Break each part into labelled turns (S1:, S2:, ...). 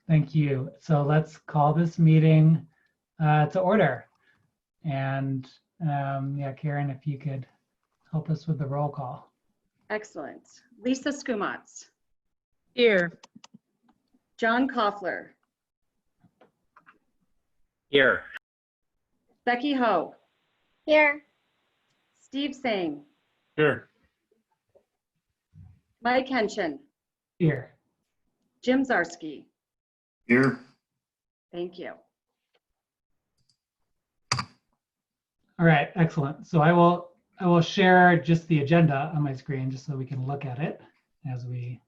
S1: Thank you. So let's call this meeting to order. And yeah, Karen, if you could help us with the roll call.
S2: Excellent. Lisa Skumatz.
S3: Here.
S2: John Koffler.
S4: Here.
S2: Becky Ho.
S5: Here.
S2: Steve Singh.
S4: Here.
S2: Mike Henshin.
S1: Here.
S2: Jim Zarsky.
S4: Here.
S2: Thank you.
S1: All right, excellent. So I will share just the agenda on my screen just so we can look at it as we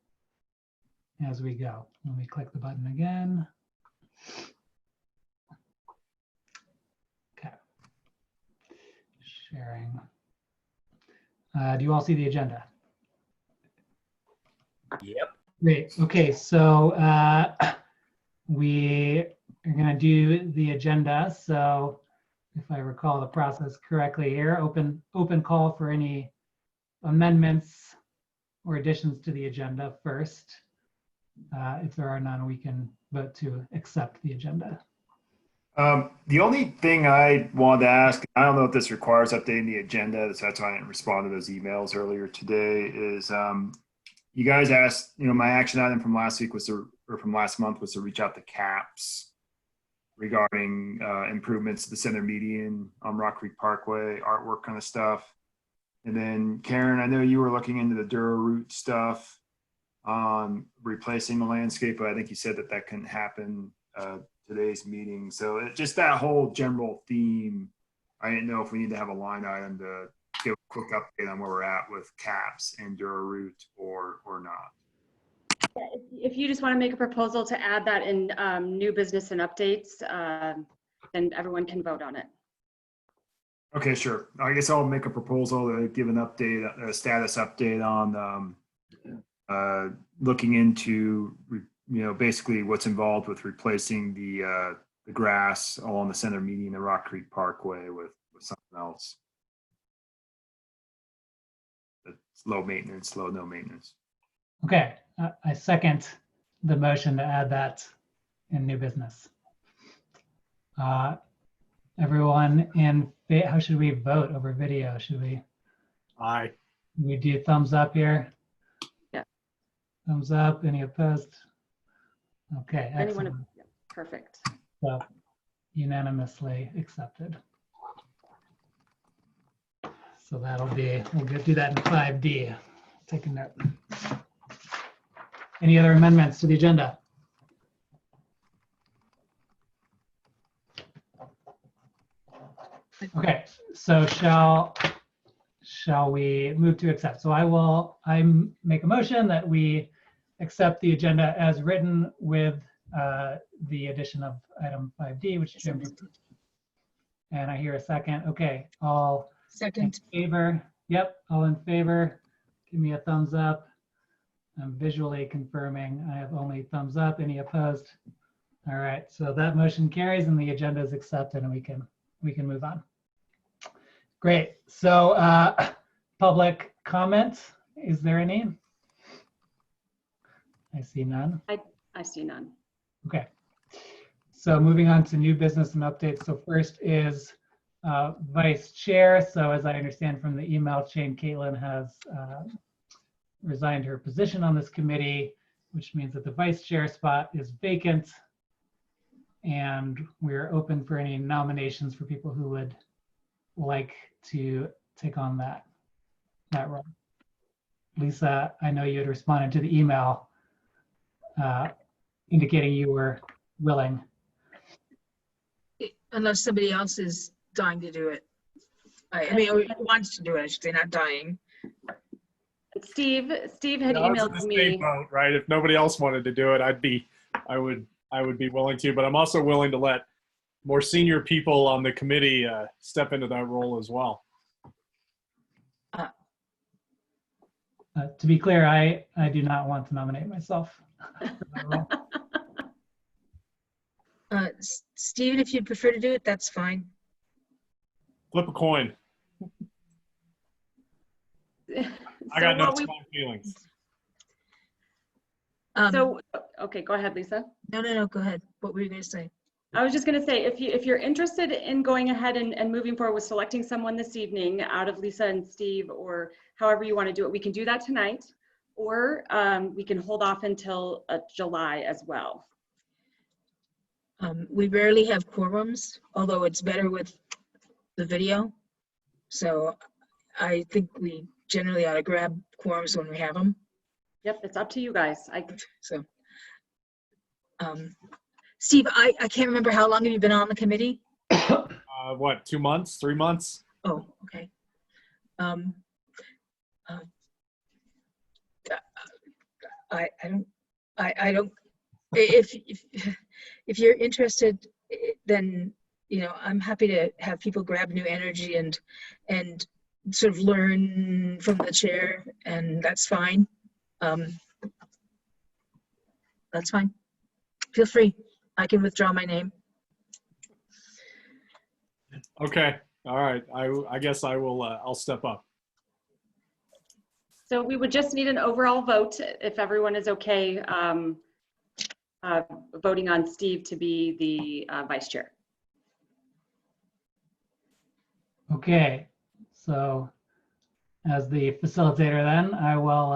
S1: go. Let me click the button again. Okay. Sharing. Do you all see the agenda?
S4: Yep.
S1: Great. Okay, so we are going to do the agenda. So if I recall the process correctly here, open call for any amendments or additions to the agenda first. If there are none, we can vote to accept the agenda.
S6: The only thing I wanted to ask, I don't know if this requires updating the agenda, so that's why I didn't respond to those emails earlier today, is you guys asked, my action item from last week was from last month was to reach out to CAPS regarding improvements to the center median on Rock Creek Parkway, artwork kind of stuff. And then Karen, I know you were looking into the Dura route stuff on replacing the landscape, but I think you said that couldn't happen today's meeting. So just that whole general theme, I didn't know if we need to have a line item to give a quick update on where we're at with CAPS and Dura route or not.
S2: If you just want to make a proposal to add that in new business and updates, then everyone can vote on it.
S6: Okay, sure. I guess I'll make a proposal to give an update, a status update on looking into, basically what's involved with replacing the grass along the center median of Rock Creek Parkway with something else. It's low maintenance, no maintenance.
S1: Okay, I second the motion to add that in new business. Everyone in, how should we vote over video? Should we?
S4: Aye.
S1: We do thumbs up here?
S2: Yeah.
S1: Thumbs up, any opposed? Okay, excellent.
S2: Yeah, perfect.
S1: So unanimously accepted. So that'll be, we'll do that in 5D. Take a note. Any other amendments to the agenda? Okay, so shall we move to accept? So I make a motion that we accept the agenda as written with the addition of item 5D, which Jim did. And I hear a second. Okay, all
S3: Second.
S1: in favor? Yep, all in favor. Give me a thumbs up. I'm visually confirming I have only thumbs up. Any opposed? All right, so that motion carries and the agenda is accepted and we can move on. Great, so public comment, is there any? I see none.
S2: I see none.
S1: Okay, so moving on to new business and updates. So first is vice chair. So as I understand from the email chain, Caitlin has resigned her position on this committee, which means that the vice chair spot is vacant. And we're open for any nominations for people who would like to take on that role. Lisa, I know you had responded to the email indicating you were willing.
S3: Unless somebody else is dying to do it. I mean, or wants to do it, I should say, not dying.
S2: Steve had
S4: Yeah,
S2: emailed
S4: that's the
S2: me.
S4: same boat, right? If nobody else wanted to do it, I would be willing to, but I'm also willing to let more senior people on the committee step into that role as well.
S1: To be clear, I do not want to nominate myself for that role.
S3: Steven, if you'd prefer to do it, that's fine.
S4: Flip a coin. I got no strong feelings.
S2: So, okay, go ahead, Lisa.
S3: No, go ahead. What were you going to say?
S2: I was just going to say, if you're interested in going ahead and moving forward with selecting someone this evening out of Lisa and Steve, or however you want to do it, we can do that tonight, or we can hold off until July as well.
S3: We rarely have quorums, although it's better with the video. So I think we generally ought to grab quorums when we have them.
S2: Yep, it's up to you guys.
S3: So, Steve, I can't remember how long have you been on the committee?
S4: What, 2 months, 3 months?
S3: Oh, okay. I don't, if you're interested, then, you know, I'm happy to have people grab new energy and sort of learn from the chair, and that's fine. That's fine. Feel free. I can withdraw my name.
S4: Okay, all right. I guess I will, I'll step up.
S2: So we would just need an overall vote if everyone is okay voting on Steve to be the vice chair.
S1: Okay, so as the facilitator then, I will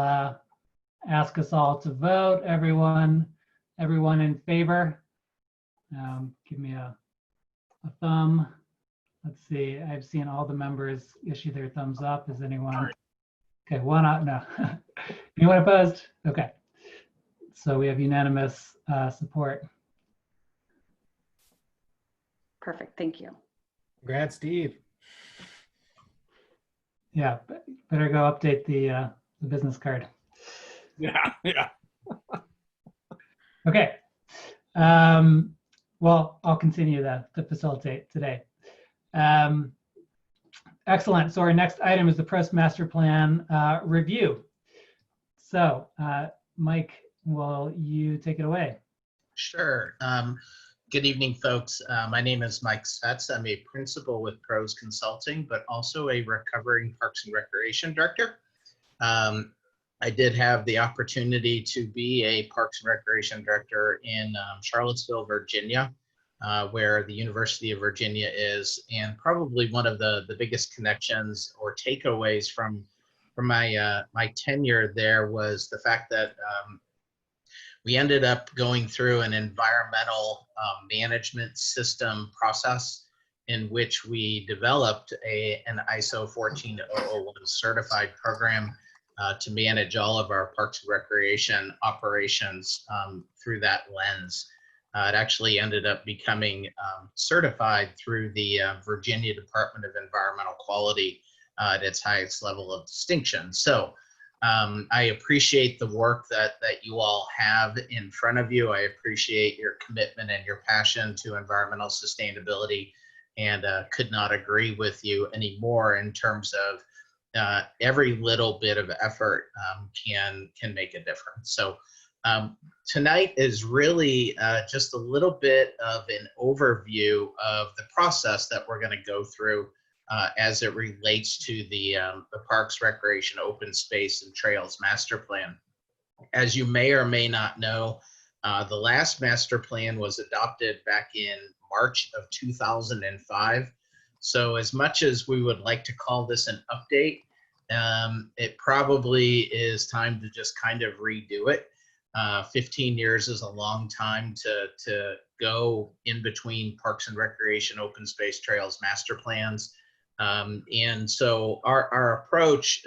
S1: ask us all to vote. Everyone in favor? Give me a thumb. Let's see, I've seen all the members issue their thumbs up. Is anyone?
S4: All right.
S1: Okay, one out, no. Anyone opposed? Okay. So we have unanimous support.
S2: Perfect, thank you.
S5: Congrats, Steve.
S1: Yeah, better go update the business card.
S4: Yeah.
S1: Okay. Well, I'll continue to facilitate today. Excellent. So our next item is the Press Master Plan review. So Mike, will you take it away?
S7: Sure. Good evening, folks. My name is Mike Svetz. I'm a principal with Pros Consulting, but also a recovering Parks and Recreation director. I did have the opportunity to be a Parks and Recreation director in Charlottesville, Virginia, where the University of Virginia is, and probably one of the biggest connections or takeaways from my tenure there was the fact that we ended up going through an environmental management system process in which we developed an ISO 14001 certified program to manage all of our Parks and Recreation operations through that lens. It actually ended up becoming certified through the Virginia Department of Environmental Quality at its highest level of distinction. So I appreciate the work that you all have in front of you. I appreciate your commitment and your passion to environmental sustainability, and could not agree with you anymore in terms of every little bit of effort can make a difference. So tonight is really just a little bit of an overview of the process that we're going to go through as it relates to the Parks, Recreation, Open Space, and Trails Master Plan. As you may or may not know, the last master plan was adopted back in March of 2005. So as much as we would like to call this an update, it probably is time to just kind of redo it. 15 years is a long time to go in between Parks and Recreation, Open Space, Trails Master Plans. And so our approach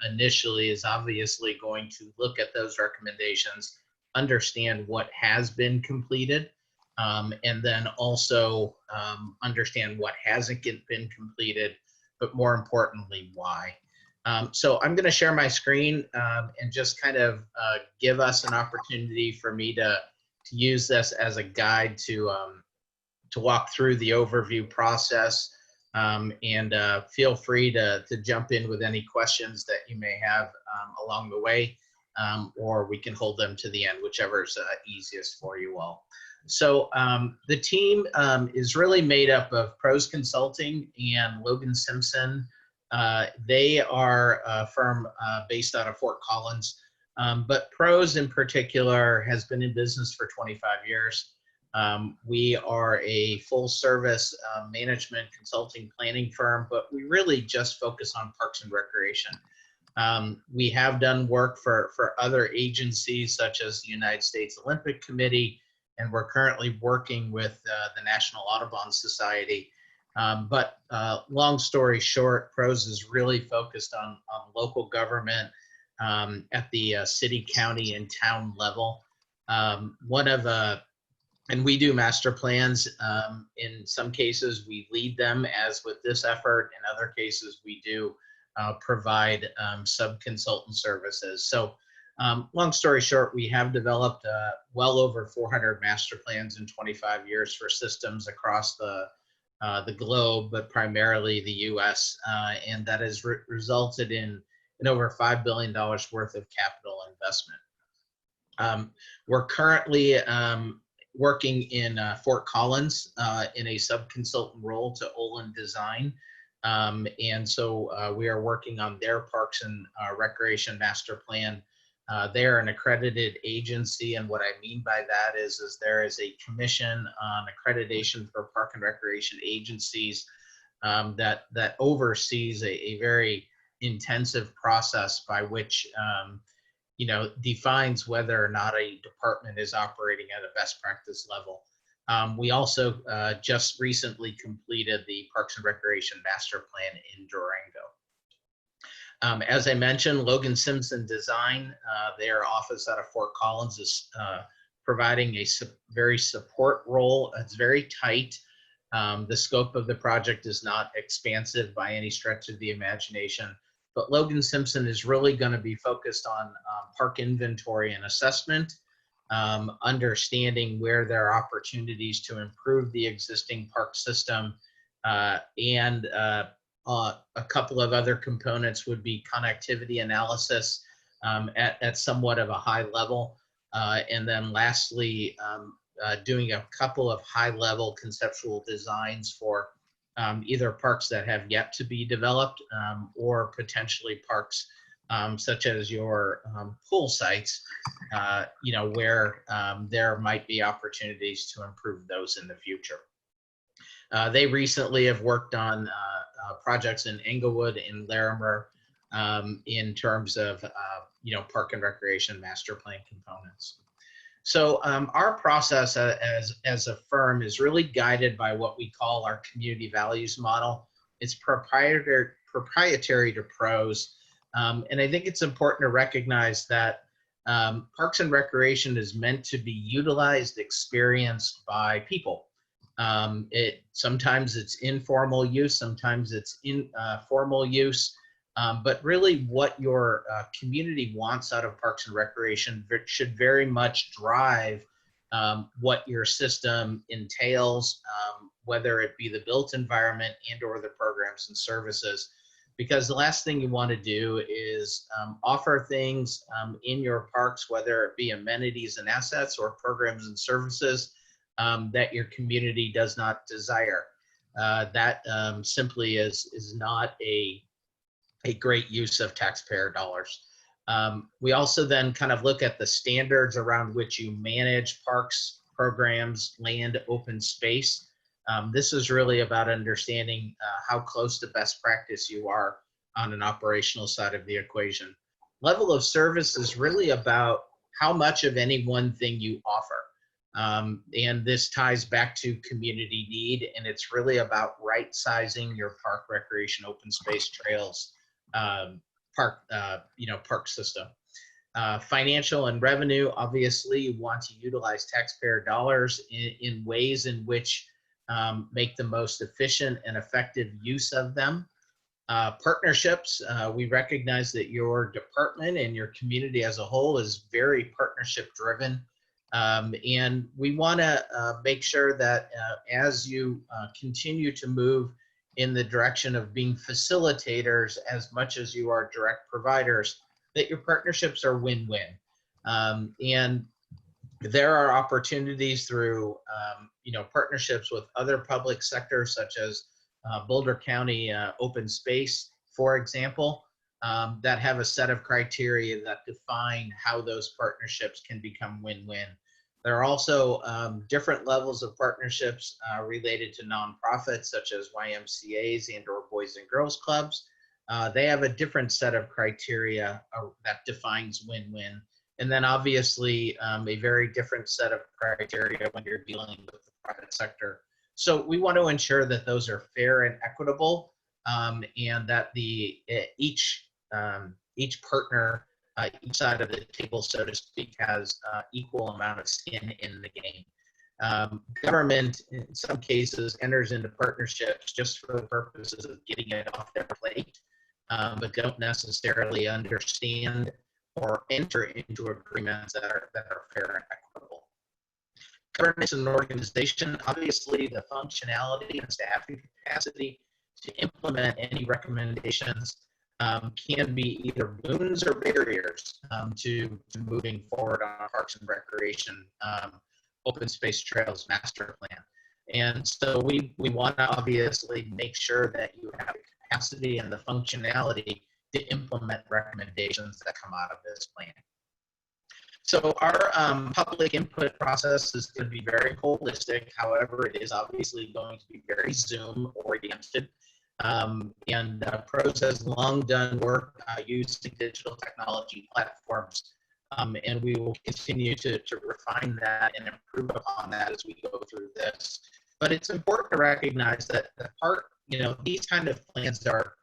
S7: initially is obviously going to look at those recommendations, understand what has been completed, and then also understand what hasn't been completed, but more importantly, why. So I'm going to share my screen and just kind of give us an opportunity for me to use this as a guide to walk through the overview process. And feel free to jump in with any questions that you may have along the way, or we can hold them to the end, whichever is easiest for you all. So the team is really made up of Pros Consulting and Logan Simpson. They are a firm based out of Fort Collins. But PROS in particular has been in business for 25 years. We are a full service management consulting planning firm, but we really just focus on parks and recreation. We have done work for other agencies such as the United States Olympic Committee, and we're currently working with the National Audubon Society. But long story short, PROS is really focused on local government at the city, county, and town level. And we do master plans. In some cases, we lead them, as with this effort. In other cases, we do provide sub-consultant services. So long story short, we have developed well over 400 master plans in 25 years for systems across the globe, but primarily the US. And that has resulted in over $5 billion worth of capital investment. We're currently working in Fort Collins in a sub-consultant role to Olin Design. And so we are working on their Parks and Recreation Master Plan. They're an accredited agency, and what I mean by that is there is a commission on accreditation for park and recreation agencies that oversees a very intensive process by which defines whether or not a department is operating at a best practice level. We also just recently completed the Parks and Recreation Master Plan in Durango. As I mentioned, Logan Simpson Design, their office out of Fort Collins, is providing a very support role. It's very tight. The scope of the project is not expansive by any stretch of the imagination, but Logan Simpson is really going to be focused on park inventory and assessment, understanding where there are opportunities to improve the existing park system, and a couple of other components would be connectivity analysis at somewhat of a high level. And then lastly, doing a couple of high-level conceptual designs for either parks that have yet to be developed or potentially parks such as your pool sites, where there might be opportunities to improve those in the future. They recently have worked on projects in Englewood and Larimer in terms of park and recreation master plan components. So our process as a firm is really guided by what we call our community values model. It's proprietary to PROS, and I think it's important to recognize that parks and recreation is meant to be utilized, experienced by people. Sometimes it's informal use, sometimes it's formal use, but really what your community wants out of parks and recreation should very much drive what your system entails, whether it be the built environment and or the programs and services. Because the last thing you want to do is offer things in your parks, whether it be amenities and assets or programs and services that your community does not desire. That simply is not a great use of taxpayer dollars. We also then kind of look at the standards around which you manage parks, programs, land, open space. This is really about understanding how close to best practice you are on an operational side of the equation. Level of service is really about how much of any one thing you offer. And this ties back to community need, and it's really about right sizing your park, recreation, open space, trails, park system. Financial and revenue, obviously you want to utilize taxpayer dollars in ways in which make the most efficient and effective use of them. Partnerships, we recognize that your department and your community as a whole is very partnership driven. And we want to make sure that as you continue to move in the direction of being facilitators as much as you are direct providers, that your partnerships are win-win. And there are opportunities through partnerships with other public sectors such as Boulder County Open Space, for example, that have a set of criteria that define how those partnerships can become win-win. There are also different levels of partnerships related to nonprofits such as YMCAs and or Boys and Girls Clubs. They have a different set of criteria that defines win-win. And then obviously a very different set of criteria when you're dealing with the private sector. So we want to ensure that those are fair and equitable, and that each partner, each side of the table, so to speak, has equal amount of skin in the game. Government, in some cases, enters into partnerships just for the purposes of getting it off their plate, but don't necessarily understand or enter into agreements that are fair and equitable. Government is an organization, obviously the functionality and staffing capacity to implement any recommendations can be either boons or barriers to moving forward on a Parks and Recreation open space trails master plan. And so we want to obviously make sure that you have the capacity and the functionality to implement recommendations that come out of this plan. So our public input process is going to be very holistic. However, it is obviously going to be very Zoom oriented. PROS has long done work using digital technology platforms, and we will continue to refine that and improve upon that as we go through this. But it's important to recognize that these kind of plans are,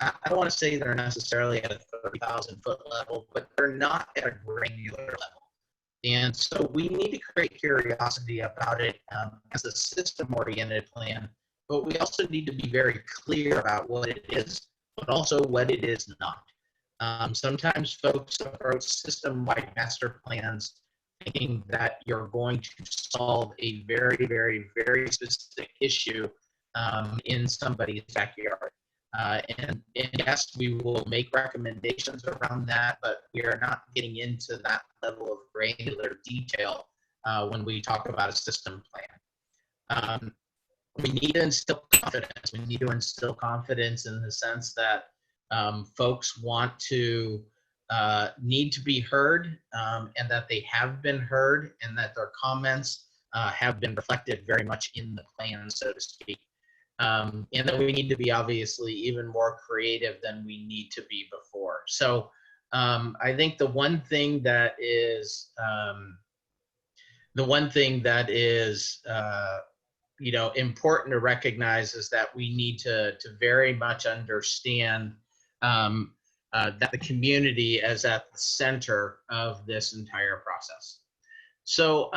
S7: I don't want to say they're necessarily at a 30,000 foot level, but they're not at a granular level. And so we need to create curiosity about it as a system-oriented plan, but we also need to be very clear about what it is, but also what it is not. Sometimes folks approach system-wide master plans thinking that you're going to solve a very, very, very specific issue in somebody's backyard. And yes, we will make recommendations around that, but we are not getting into that level of granular detail when we talk about a system plan. We need to instill confidence. We need to instill confidence in the sense that folks want to need to be heard, and that they have been heard, and that their comments have been reflected very much in the plan, so to speak. And that we need to be obviously even more creative than we need to be before. So I think the one thing that is important to recognize is that we need to very much understand that the community is at the center of this entire process. So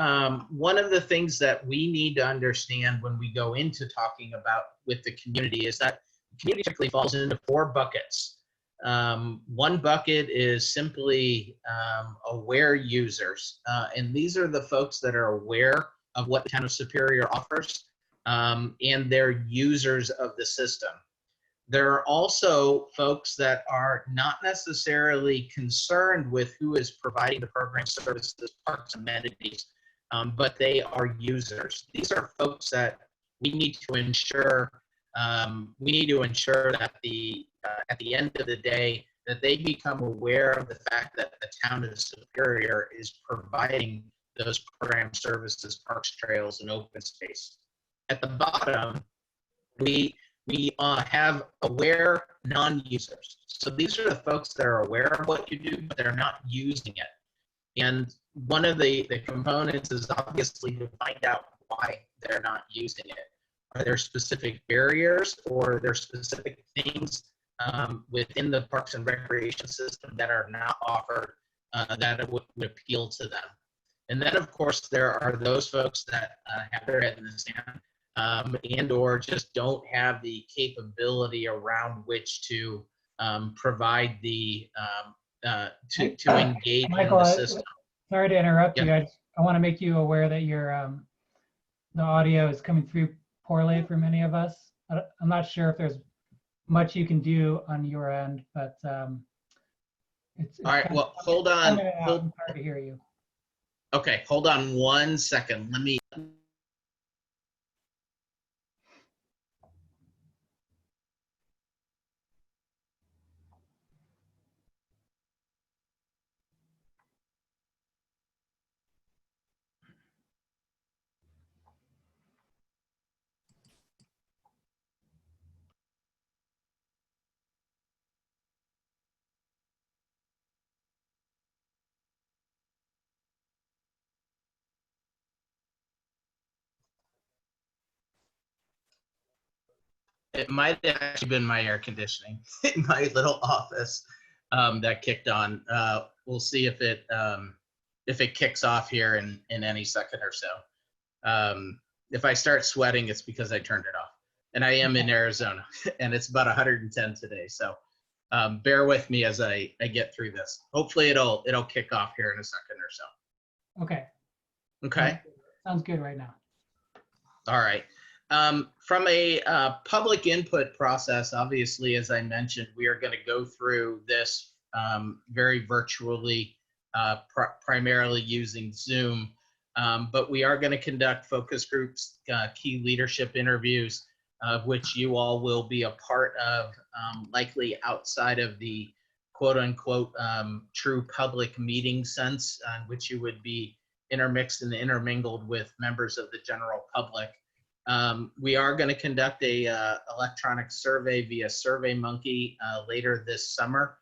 S7: one of the things that we need to understand when we go into talking about with the community is that the community typically falls into 4 buckets. One bucket is simply aware users, and these are the folks that are aware of what the town of Superior offers, and they're users of the system. There are also folks that are not necessarily concerned with who is providing the program services, parks, amenities, but they are users. These are folks that we need to ensure that at the end of the day, that they become aware of the fact that the town of Superior is providing those program services, parks, trails, and open space. At the bottom, we have aware non-users. So these are the folks that are aware of what you do, but they're not using it. And one of the components is obviously to find out why they're not using it. Are there specific barriers, or are there specific things within the Parks and Recreation system that are not offered that would appeal to them? And then, of course, there are those folks that have their head in the sand, and or just don't have the capability around which to provide the to engage
S1: Michael,
S7: in the system.
S1: Sorry to interrupt
S7: Yeah.
S1: you. I want to make you aware that your the audio is coming through poorly for many of us. I'm not sure if there's much you can do on your end, but it's
S7: All right. Well, hold on.
S1: It's hard to hear you.
S7: Okay, hold on 1 second. Let me. It might have actually been my air conditioning in my little office that kicked on. We'll see if it kicks off here in any second or so. If I start sweating, it's because I turned it off. And I am in Arizona, and it's about 110 today. So bear with me as I get through this. Hopefully it'll kick off here in a second or so.
S1: Okay.
S7: Okay.
S1: Sounds good right now.
S7: All right. From a public input process, obviously, as I mentioned, we are going to go through this very virtually, primarily using Zoom. But we are going to conduct focus groups, key leadership interviews, which you all will be a part of, likely outside of the quote unquote true public meeting sense, in which you would be intermixed and intermingled with members of the general public. We are going to conduct a electronic survey via SurveyMonkey later this summer.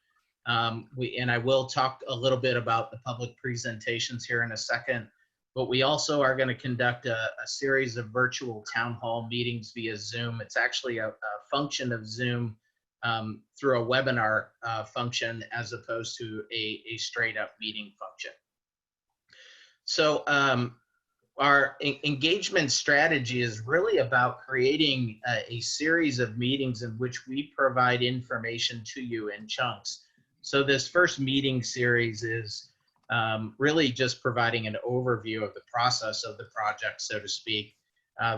S7: And I will talk a little bit about the public presentations here in a second, but we also are going to conduct a series of virtual town hall meetings via Zoom. It's actually a function of Zoom through a webinar function as opposed to a straight up meeting function. So our engagement strategy is really about creating a series of meetings in which we provide information to you in chunks. So this first meeting series is really just providing an overview of the process of the project, so to speak.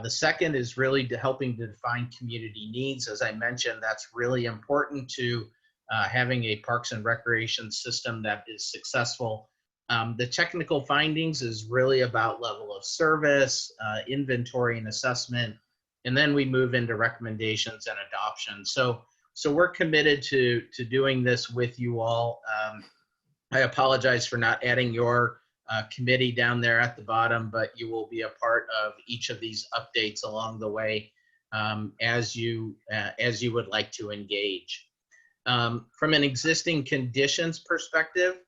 S7: The second is really helping to define community needs. As I mentioned, that's really important to having a parks and recreation system that is successful. The technical findings is really about level of service, inventory and assessment, and then we move into recommendations and adoption. So we're committed to doing this with you all. I apologize for not adding your committee down there at the bottom, but you will be a part of each of these updates along the way as you would like to engage. From an existing conditions perspective,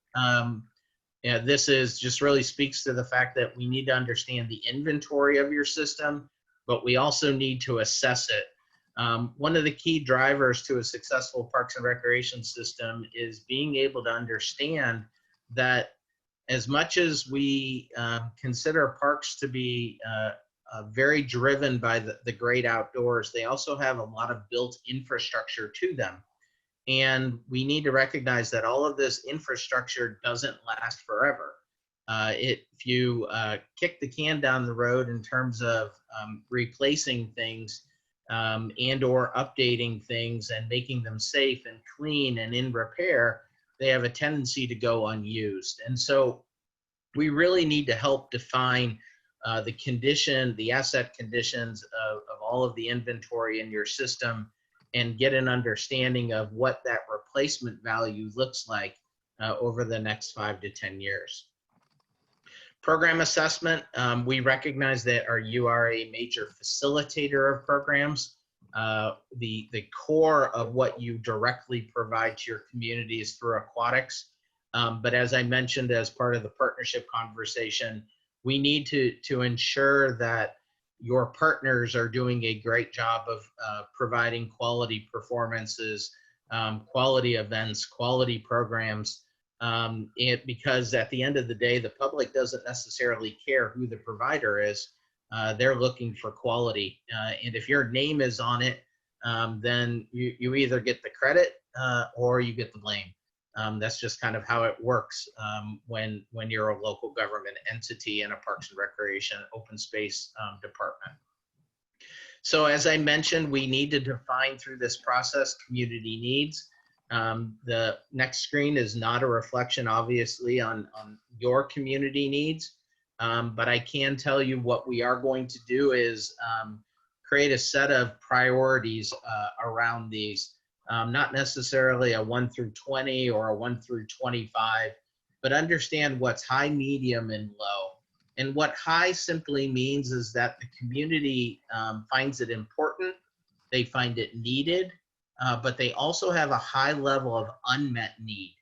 S7: this is just really speaks to the fact that we need to understand the inventory of your system, but we also need to assess it. One of the key drivers to a successful parks and recreation system is being able to understand that as much as we consider parks to be very driven by the great outdoors, they also have a lot of built infrastructure to them. And we need to recognize that all of this infrastructure doesn't last forever. If you kick the can down the road in terms of replacing things and or updating things and making them safe and clean and in repair, they have a tendency to go unused. And so we really need to help define the asset conditions of all of the inventory in your system and get an understanding of what that replacement value looks like over the next 5 to 10 years. Program assessment, we recognize that you are a major facilitator of programs. The core of what you directly provide to your community is through aquatics. But as I mentioned as part of the partnership conversation, we need to ensure that your partners are doing a great job of providing quality performances, quality events, quality programs, because at the end of the day, the public doesn't necessarily care who the provider is. They're looking for quality. And if your name is on it, then you either get the credit or you get the blame. That's just kind of how it works when you're a local government entity in a Parks and Recreation open space department. So as I mentioned, we need to define through this process community needs. The next screen is not a reflection, obviously, on your community needs, but I can tell you what we are going to do is create a set of priorities around these. Not necessarily a 1 through 20 or a 1 through 25, but understand what's high, medium, and low. And what high simply means is that the community finds it important, they find it needed, but they also have a high level of unmet need,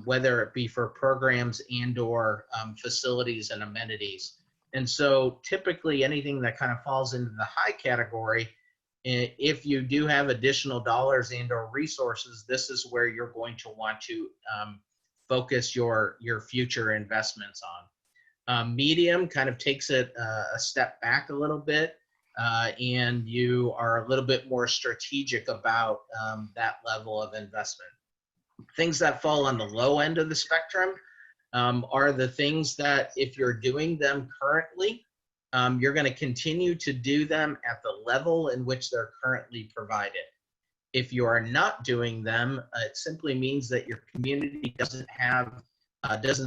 S7: whether it be for programs and or facilities and amenities. And so typically anything that kind of falls into the high category if you do have additional dollars and or resources, this is where you're going to want to focus your future investments on. Medium kind of takes it a step back a little bit, and you are a little bit more strategic about that level of investment. Things that fall on the low end of the spectrum are the things that if you're doing them currently, you're going to continue to do them at the level in which they're currently provided. If you are not doing them, it simply means that your community doesn't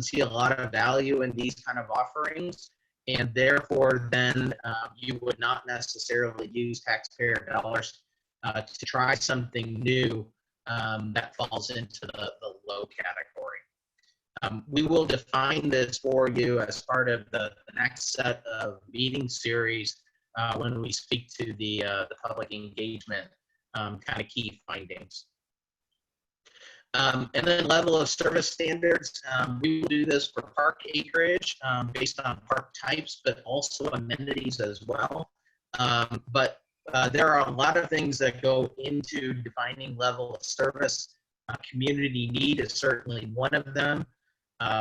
S7: see a lot of value in these kind of offerings, and therefore then you would not necessarily use taxpayer dollars to try something new that falls into the low category. We will define this for you as part of the next set of meeting series when we speak to the public engagement kind of key findings. And then level of service standards. We will do this for park acreage based on park types, but also amenities as well. But there are a lot of things that go into defining level of service. Community need is certainly one of them.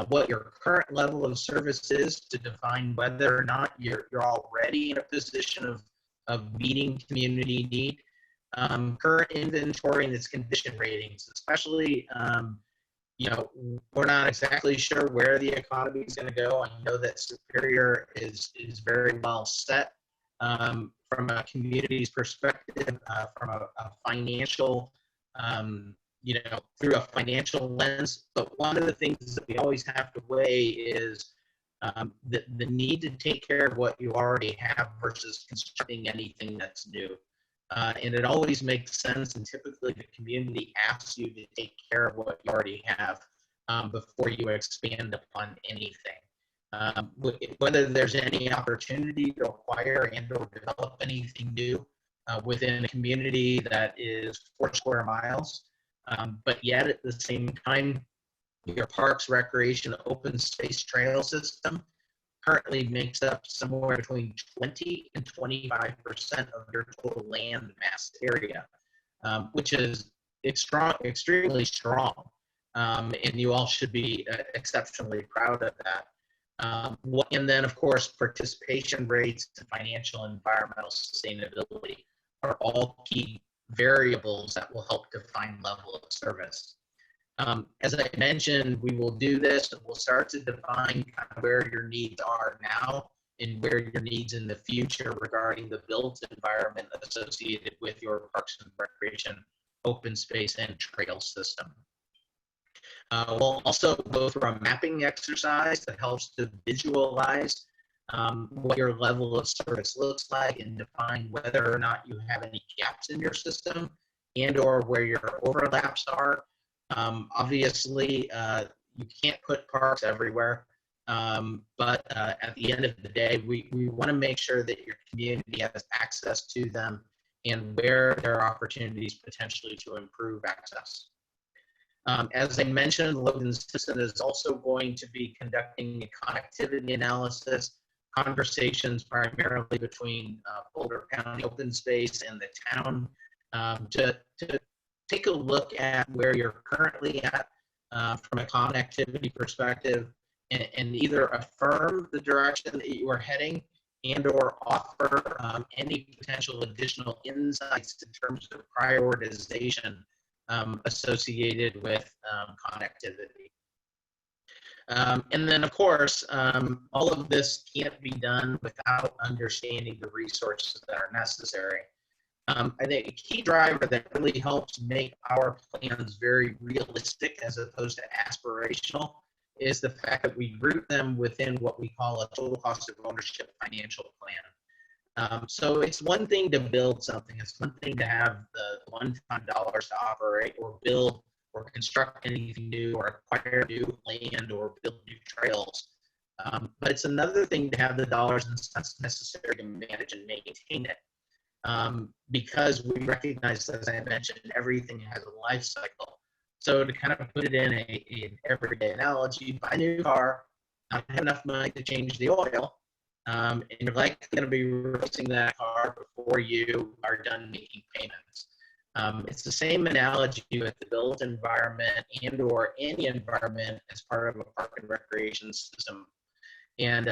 S7: What your current level of service is to define whether or not you're already in a position of meeting community need. Current inventory and its condition ratings, especially, we're not exactly sure where the economy is going to go. I know that Superior is very well set from a community's perspective, from a financial, through a financial lens. But one of the things that we always have to weigh is the need to take care of what you already have versus constructing anything that's new. And it always makes sense, and typically the community asks you to take care of what you already have before you expand upon anything. Whether there's any opportunity to acquire and or develop anything new within a community that is 4 square miles, but yet at the same time, your parks, recreation, open space trail system currently makes up somewhere between 20 and 25% of your total land mass area, which is extremely strong. And you all should be exceptionally proud of that. And then, of course, participation rates and financial and environmental sustainability are all key variables that will help define level of service. As I mentioned, we will do this and we'll start to define kind of where your needs are now and where your needs in the future regarding the built environment associated with your parks and recreation, open space, and trail system. We'll also go through a mapping exercise that helps to visualize what your level of service looks like and define whether or not you have any gaps in your system and or where your overlaps are. Obviously, you can't put parks everywhere, but at the end of the day, we want to make sure that your community has access to them and where there are opportunities potentially to improve access. As I mentioned, Logan Simpson is also going to be conducting a connectivity analysis, conversations primarily between Boulder County Open Space and the town to take a look at where you're currently at from a connectivity perspective and either affirm the direction that you are heading and or offer any potential additional insights in terms of prioritization associated with connectivity. And then, of course, all of this can't be done without understanding the resources that are necessary. I think a key driver that really helps make our plans very realistic as opposed to aspirational is the fact that we root them within what we call a total cost of ownership financial plan. So it's one thing to build something. It's one thing to have the one-time dollars to operate or build or construct anything new or acquire new land or build new trails. But it's another thing to have the dollars and cents necessary to manage and maintain it. Because we recognize, as I mentioned, everything has a life cycle. So to kind of put it in an everyday analogy, buy a new car, not have enough money to change the oil, and you're likely going to be releasing that car before you are done making payments. It's the same analogy with the built environment and or any environment as part of a park and recreation system. And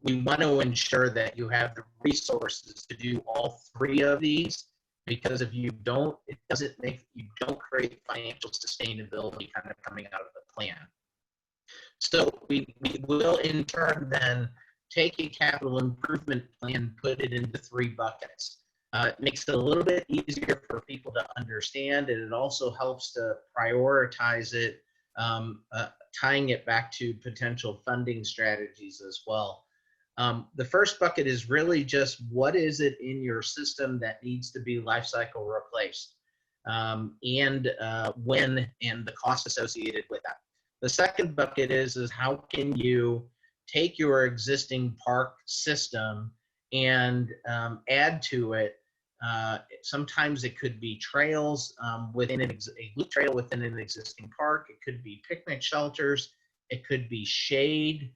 S7: we want to ensure that you have the resources to do all three of these, because if you don't, you don't create financial sustainability kind of coming out of the plan. So we will in turn then take a capital improvement plan, put it into 3 buckets. It makes it a little bit easier for people to understand, and it also helps to prioritize it, tying it back to potential funding strategies as well. The first bucket is really just what is it in your system that needs to be life cycle replaced, and when, and the cost associated with that. The second bucket is how can you take your existing park system and add to it. Sometimes it could be trails within a loop trail within an existing park. It could be picnic shelters. It could be shade.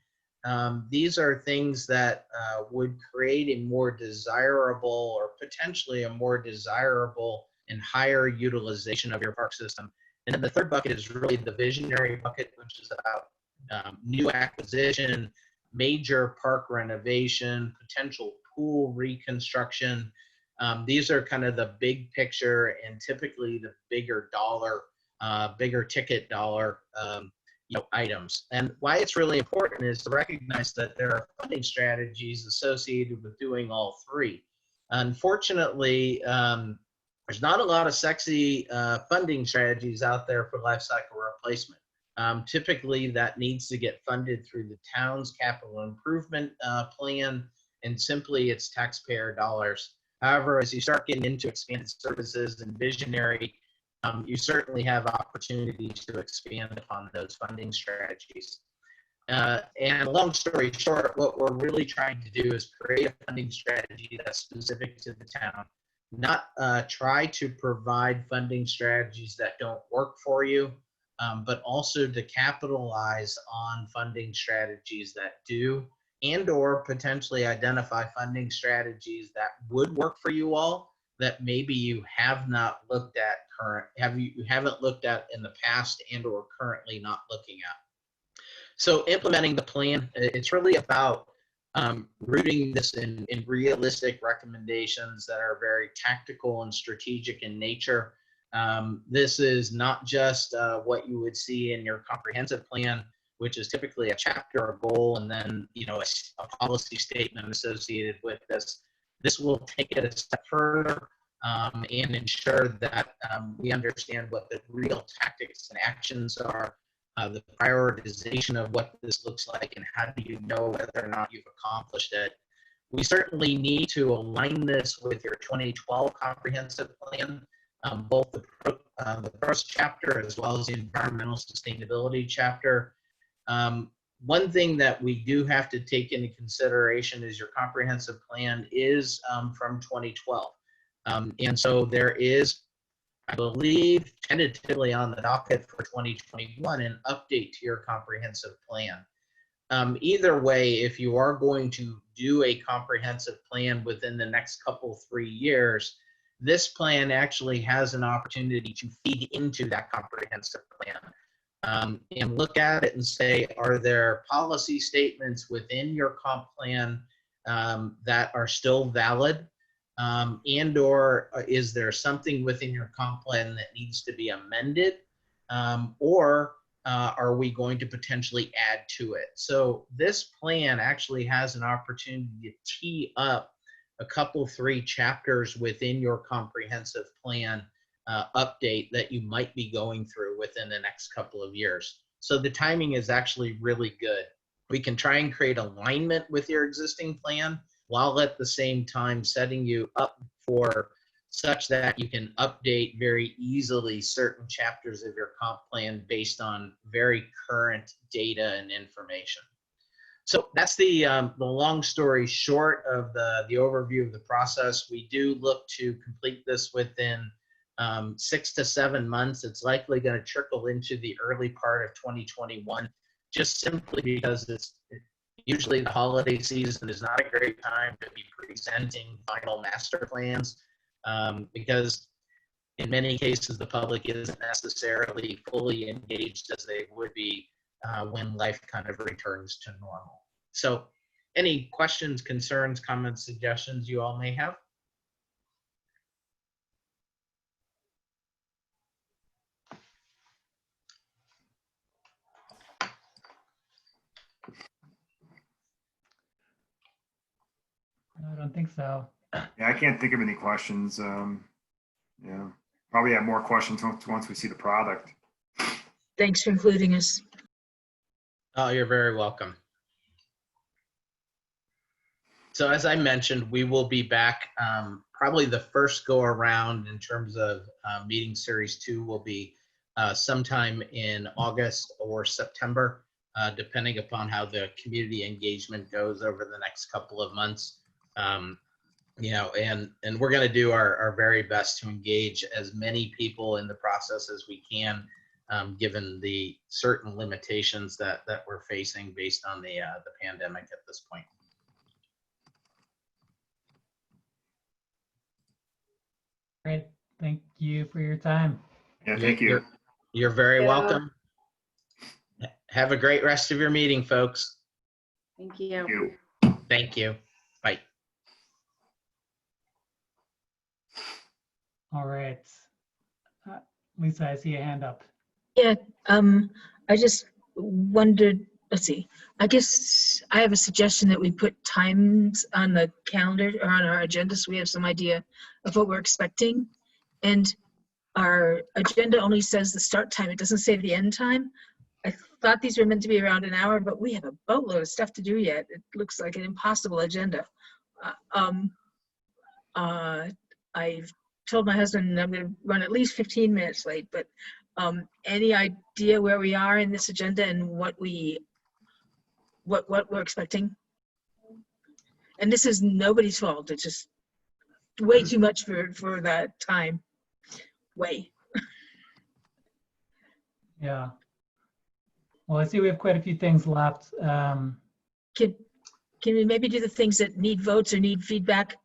S7: These are things that would create a more desirable, or potentially a more desirable and higher utilization of your park system. And then the third bucket is really the visionary bucket, which is about new acquisition, major park renovation, potential pool reconstruction. These are kind of the big picture and typically the bigger dollar, bigger ticket dollar items. And why it's really important is to recognize that there are funding strategies associated with doing all three. Unfortunately, there's not a lot of sexy funding strategies out there for life cycle replacement. Typically, that needs to get funded through the town's capital improvement plan, and simply it's taxpayer dollars. However, as you start getting into expanded services and visionary, you certainly have opportunities to expand upon those funding strategies. And long story short, what we're really trying to do is create a funding strategy that's specific to the town, not try to provide funding strategies that don't work for you, but also to capitalize on funding strategies that do, and or potentially identify funding strategies that would work for you all that maybe you have not looked at you haven't looked at in the past and or currently not looking at. So implementing the plan, it's really about rooting this in realistic recommendations that are very tactical and strategic in nature. This is not just what you would see in your comprehensive plan, which is typically a chapter or goal, and then a policy statement associated with this. This will take it a step further and ensure that we understand what the real tactics and actions are, the prioritization of what this looks like, and how do you know whether or not you've accomplished it. We certainly need to align this with your 2012 comprehensive plan, both the first chapter as well as the environmental sustainability chapter. One thing that we do have to take into consideration is your comprehensive plan is from 2012. And so there is, I believe, tentatively on the docket for 2021, an update to your comprehensive plan. Either way, if you are going to do a comprehensive plan within the next 3 years, this plan actually has an opportunity to feed into that comprehensive plan. And look at it and say, are there policy statements within your comp plan that are still valid? And or is there something within your comp plan that needs to be amended? Or are we going to potentially add to it? So this plan actually has an opportunity to tee up a 3 chapters within your comprehensive plan update that you might be going through within the next couple of years. So the timing is actually really good. We can try and create alignment with your existing plan while at the same time setting you up for such that you can update very easily certain chapters of your comp plan based on very current data and information. So that's the long story short of the overview of the process. We do look to complete this within 6 to 7 months. It's likely going to trickle into the early part of 2021, just simply because Usually the holiday season is not a great time to be presenting final master plans because in many cases the public isn't necessarily fully engaged as they would be when life kind of returns to normal. So any questions, concerns, comments, suggestions you all may have?
S1: I don't think so.
S6: Yeah, I can't think of any questions. Yeah, probably have more questions once we see the product.
S3: Thanks for including us.
S7: Oh, you're very welcome. So as I mentioned, we will be back probably the first go around in terms of meeting series 2 will be sometime in August or September, depending upon how the community engagement goes over the next couple of months. You know, and we're going to do our very best to engage as many people in the process as we can, given the certain limitations that we're facing based on the pandemic at this point.
S1: Great. Thank you for your time.
S6: Yeah, thank you.
S7: You're very
S2: Yeah.
S7: welcome. Have a great rest of your meeting, folks.
S2: Thank you.
S6: Thank you.
S7: Thank you. Bye.
S1: All right. Lisa, I see a hand up.
S3: Yeah, I just wondered, let's see, I guess I have a suggestion that we put times on the calendar or on our agenda so we have some idea of what we're expecting. And our agenda only says the start time. It doesn't say the end time. I thought these were meant to be around an hour, but we have a boatload of stuff to do yet. It looks like an impossible agenda. I've told my husband I'm going to run at least 15 minutes late, but any idea where we are in this agenda and what we're expecting? And this is nobody's fault. It's just way too much for that time. Way.
S1: Yeah. Well, I see we have quite a few things left.
S3: Can we maybe do the things that need votes or need feedback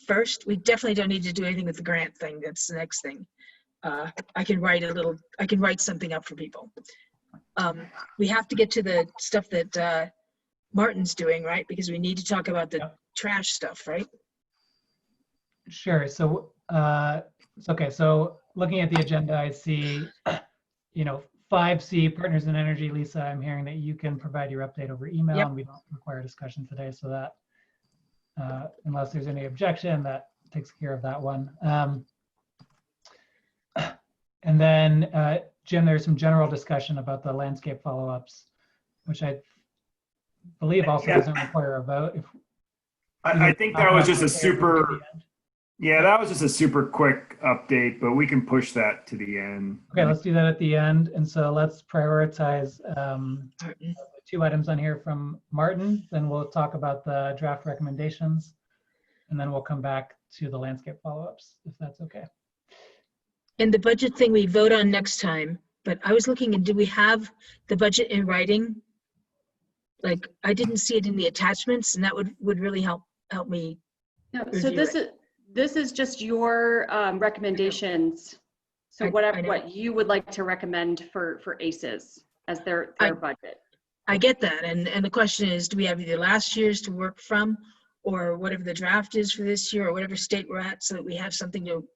S3: first? We definitely don't need to do anything with the grant thing. That's the next thing. I can write something up for people. We have to get to the stuff that Martin's doing, right? Because we need to talk about the trash stuff, right?
S1: Sure. So, okay. So looking at the agenda, I see, 5C, Partners in Energy. Lisa, I'm hearing that you can provide your update over email,
S3: Yep.
S1: and we don't require discussion today. So that, unless there's any objection, that takes care of that one. And then, Jim, there's some general discussion about the landscape follow-ups, which I believe also
S6: Yeah.
S1: doesn't require a vote.
S6: I think that was just a super, yeah, that was just a super quick update, but we can push that to the end.
S1: Okay, let's do that at the end. And so let's prioritize
S3: Martin.
S1: 2 items on here from Martin. Then we'll talk about the draft recommendations. And then we'll come back to the landscape follow-ups, if that's okay.
S3: And the budget thing we vote on next time, but I was looking, and do we have the budget in writing? Like, I didn't see it in the attachments, and that would really help me.
S2: No, so
S3: Review
S2: this is just your recommendations. So
S3: I know.
S2: what you would like to recommend for ACES as their budget.
S3: I get that, and the question is, do we have either last year's to work from, or whatever the draft is for this year, or whatever state we're at, so that we have something to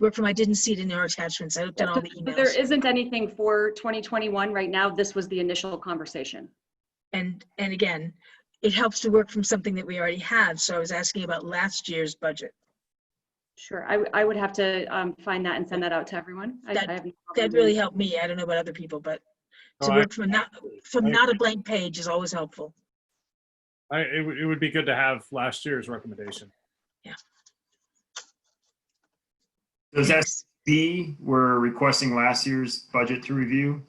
S3: work from? I didn't see it in our attachments. I looked at all the
S2: So there
S3: emails.
S2: isn't anything for 2021 right now. This was the initial conversation.
S3: And again, it helps to work from something that we already have. So I was asking about last year's budget.
S2: Sure, I would have to find that and send that out to everyone. I have no problem
S3: That really helped me. I don't know about other people, but to work from not a blank page is always helpful.
S4: It would be good to have last year's recommendation.
S3: Yeah.
S6: Does that be, we're requesting last year's budget to review?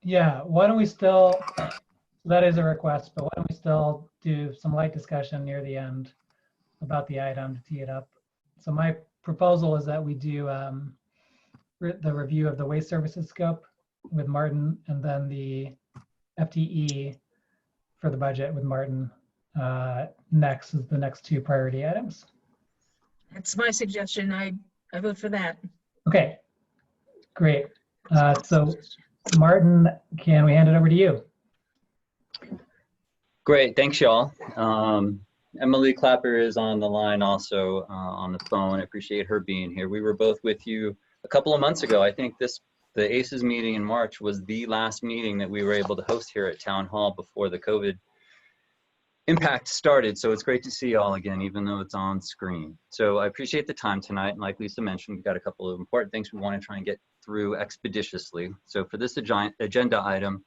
S1: Yeah, why don't we still, that is a request, but why don't we still do some light discussion near the end about the item to tee it up. So my proposal is that we do the review of the waste services scope with Martin, and then the FTE for the budget with Martin next as the next two priority items.
S3: That's my suggestion. I vote for that.
S1: Okay, great. So Martin, can we hand it over to you?
S5: Great, thanks y'all. Emily Clapper is on the line also on the phone. I appreciate her being here. We were both with you a couple of months ago. I think the ACES meeting in March was the last meeting that we were able to host here at Town Hall before the COVID impact started. So it's great to see you all again, even though it's on screen. So I appreciate the time tonight. And like Lisa mentioned, we've got a couple of important things we want to try and get through expeditiously. So for this agenda item,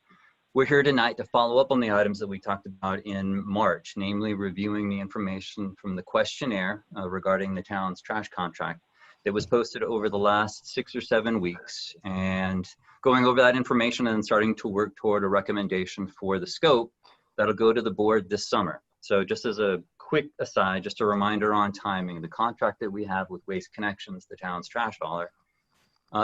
S5: we're here tonight to follow up on the items that we talked about in March, namely reviewing the information from the questionnaire regarding the town's trash contract that was posted over the last 6 or 7 weeks, and going over that information and starting to work toward a recommendation for the scope that'll go to the board this summer. So just as a quick aside, just a reminder on timing, the contract that we have with Waste Connections, the town's trash hauler,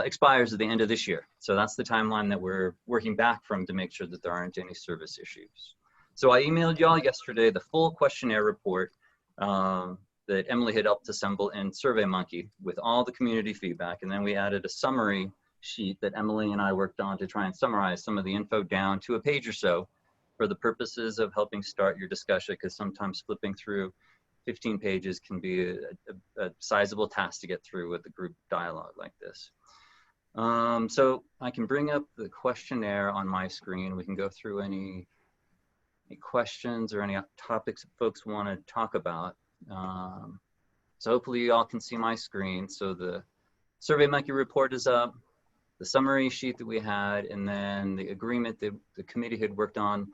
S5: expires at the end of this year. So that's the timeline that we're working back from to make sure that there aren't any service issues. So I emailed y'all yesterday the full questionnaire report that Emily had helped assemble in SurveyMonkey with all the community feedback. And then we added a summary sheet that Emily and I worked on to try and summarize some of the info down to a page or so for the purposes of helping start your discussion, because sometimes flipping through 15 pages can be a sizable task to get through with a group dialogue like this. So I can bring up the questionnaire on my screen. We can go through any questions or any topics that folks want to talk about. So hopefully you all can see my screen. So the SurveyMonkey report is up, the summary sheet that we had, and then the agreement that the committee had worked on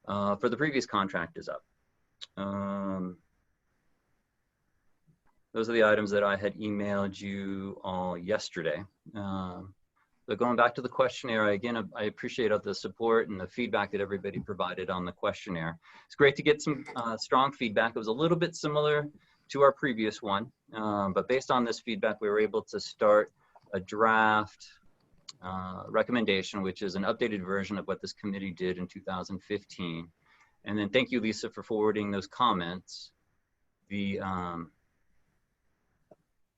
S5: for the previous contract is up. Those are the items that I had emailed you all yesterday. So going back to the questionnaire, again, I appreciate the support and the feedback that everybody provided on the questionnaire. It's great to get some strong feedback. It was a little bit similar to our previous one, but based on this feedback, we were able to start a draft recommendation, which is an updated version of what this committee did in 2015. And then thank you, Lisa, for forwarding those comments.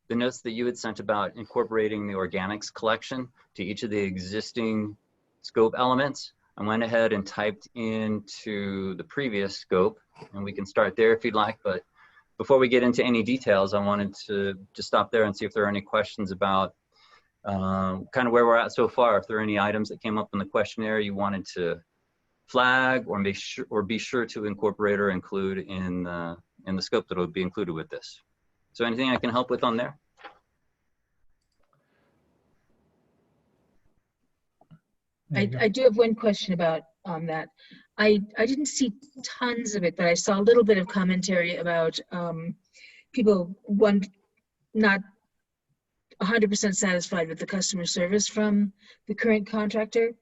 S5: The notes that you had sent about incorporating the organics collection to each of the existing scope elements, I went ahead and typed into the previous scope, and we can start there if you'd like. But before we get into any details, I wanted to just stop there and see if there are any questions about kind of where we're at so far. If there are any items that came up in the questionnaire you wanted to flag or be sure to incorporate or include in the scope that will be included with this. So anything I can help with on there?
S3: I do have one question about that. I didn't see tons of it, but I saw a little bit of commentary about people not 100% satisfied with the customer service from the current contractor.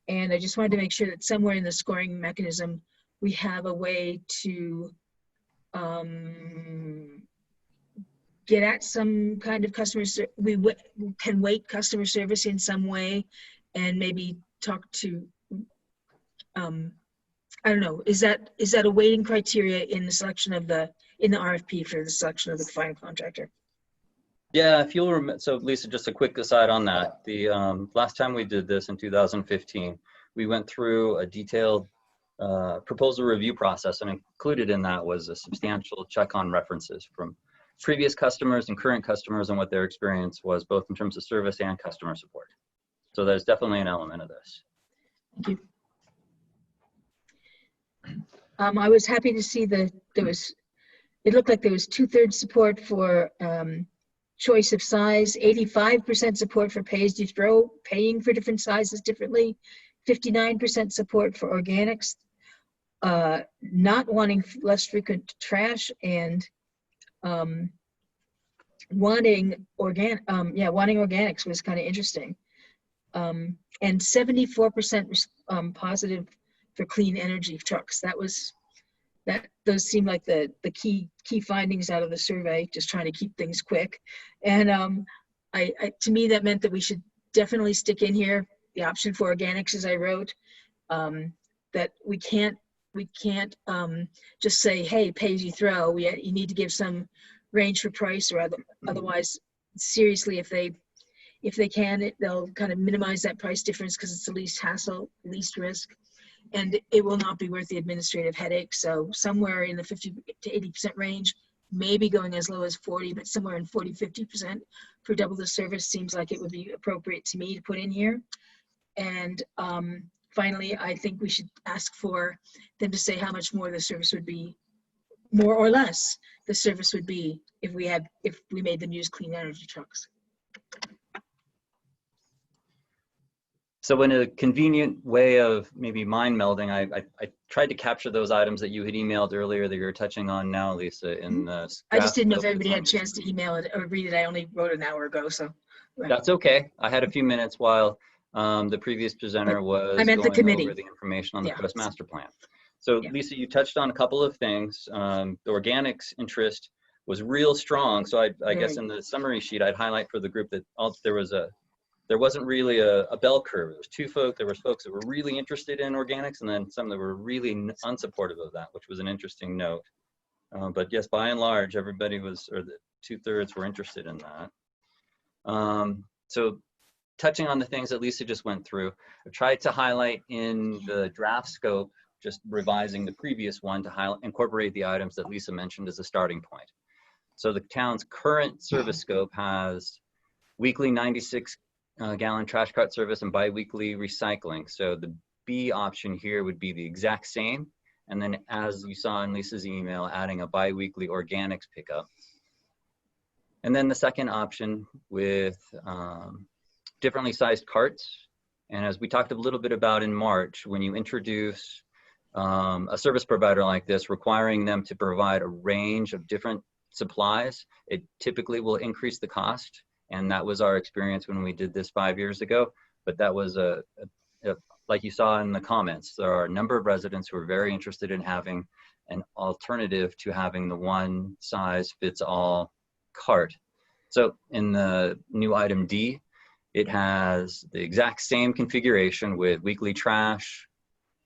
S3: And I just wanted to make sure that somewhere in the scoring mechanism, we have a way to get at some kind of we can weight customer service in some way, and maybe talk to, I don't know, is that a weighting criteria in the selection of in the RFP for the selection of the final contractor?
S5: Yeah, if you'll remember, so Lisa, just a quick aside on that. The last time we did this in 2015, we went through a detailed proposal review process, and included in that was a substantial check on references from previous customers and current customers and what their experience was, both in terms of service and customer support. So there's definitely an element of this.
S3: Thank you. I was happy to see that it looked like there was 2/3 support for choice of size, 85% support for pay as you throw, paying for different sizes differently, 59% support for organics, not wanting less frequent trash, and wanting organics was kind of interesting. And 74% positive for clean energy trucks. Those seem like the key findings out of the survey, just trying to keep things quick. And to me, that meant that we should definitely stick in here the option for organics, as I wrote. that we can't just say, hey, pay as you throw. You need to give some range for price, or otherwise, seriously, if they can, they'll kind of minimize that price difference because it's the least hassle, least risk, and it will not be worth the administrative headache. So somewhere in the 50 to 80% range, maybe going as low as 40, but somewhere in 40, 50% for double the service seems like it would be appropriate to me to put in here. And finally, I think we should ask for them to say how much more the service would be, more or less the service would be if we made them use clean energy trucks.
S5: So in a convenient way of maybe mind melding, I tried to capture those items that you had emailed earlier that you're touching on now, Lisa, in the
S3: I just didn't know if
S5: draft
S3: everybody had a
S5: scope.
S3: chance to email it or read it. I only wrote an hour ago, so.
S5: That's okay. I had a few minutes while the previous presenter was
S3: I meant the
S5: going
S3: committee.
S5: over the information on the
S3: Yeah.
S5: Coast Master Plan. So
S3: Yeah.
S5: Lisa, you touched on a couple of things. The organics interest was real strong. So I guess in the summary sheet, I'd highlight for the group that there wasn't really a bell curve. There was folks that were really interested in organics, and then some that were really unsupportive of that, which was an interesting note. But yes, by and large, everybody was, or the 2/3 were interested in that. So touching on the things that Lisa just went through, I tried to highlight in the draft scope, just revising the previous one to incorporate the items that Lisa mentioned as a starting point. So the town's current service scope has weekly 96 gallon trash cart service and bi-weekly recycling. So the B option here would be the exact same. And then as you saw in Lisa's email, adding a bi-weekly organics pickup. And then the second option with differently sized carts. And as we talked a little bit about in March, when you introduce a service provider like this, requiring them to provide a range of different supplies, it typically will increase the cost. And that was our experience when we did this 5 years ago. But that was like you saw in the comments, there are a number of residents who are very interested in having an alternative to having the one size fits all cart. So in the new item D, it has the exact same configuration with weekly trash,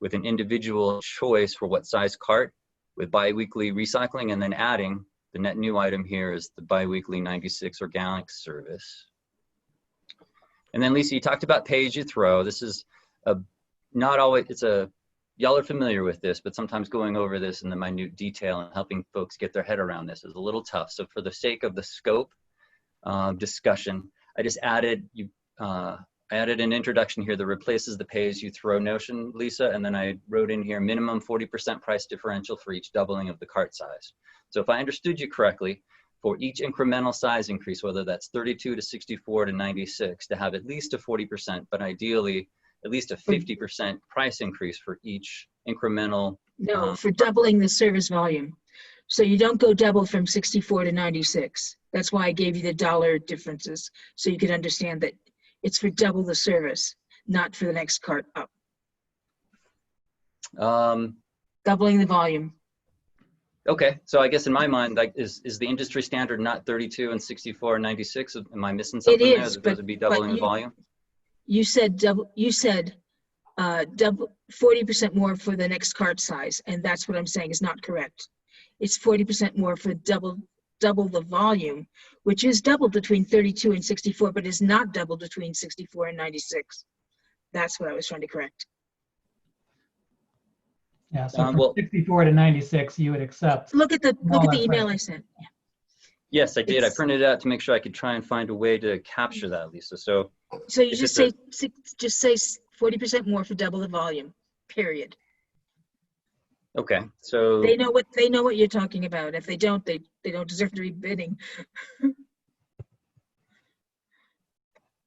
S5: with an individual choice for what size cart, with bi-weekly recycling, and then adding the net new item here is the bi-weekly 96 organic service. And then Lisa, you talked about pay as you throw. This is not always, y'all are familiar with this, but sometimes going over this in the minute detail and helping folks get their head around this is a little tough. So for the sake of the scope discussion, I just added, I added an introduction here that replaces the pay as you throw notion, Lisa, and then I wrote in here minimum 40% price differential for each doubling of the cart size. So if I understood you correctly, for each incremental size increase, whether that's 32 to 64 to 96, to have at least a 40%, but ideally at least a 50% price increase for each incremental.
S3: No, for doubling the service volume. So you don't go double from 64 to 96. That's why I gave you the dollar differences, so you could understand that it's for double the service, not for the next cart up. Doubling the volume.
S5: Okay, so I guess in my mind, like, is the industry standard not 32 and 64 and 96? Am I missing something there? Is, but, be doubling the volume?
S3: You said double. You said double 40% more for the next cart size, and that's what I'm saying is not correct. It's 40% more for double the volume, which is doubled between 32 and 64, but is not doubled between 64 and 96. That's what I was trying to correct.
S1: Yeah, so from 64 to 96, you would accept.
S3: Look at the email I sent. Yeah.
S5: Yes, I did. I printed it out to make sure I could try and find a way to capture that, Lisa. So
S3: you just say 40% more for double the volume. Period.
S5: Okay, so
S3: they know what you're talking about. If they don't, they don't deserve to be bidding.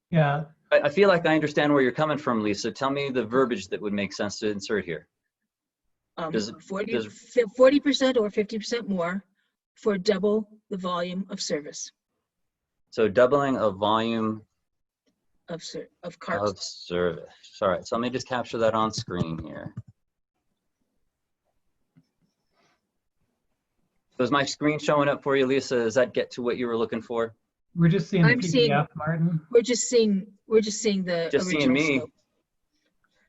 S1: Yeah.
S5: I feel like I understand where you're coming from, Lisa. Tell me the verbiage that would make sense to insert here.
S3: 40% or 50% more for double the volume of service.
S5: So doubling a volume
S3: of carts.
S5: Of service. All right, so let me just capture that on screen here. So is my screen showing up for you, Lisa? Does that get to what you were looking for?
S1: We're just seeing the PDF, Martin.
S3: We're just seeing the
S5: just
S3: original
S5: seeing me.
S3: scope.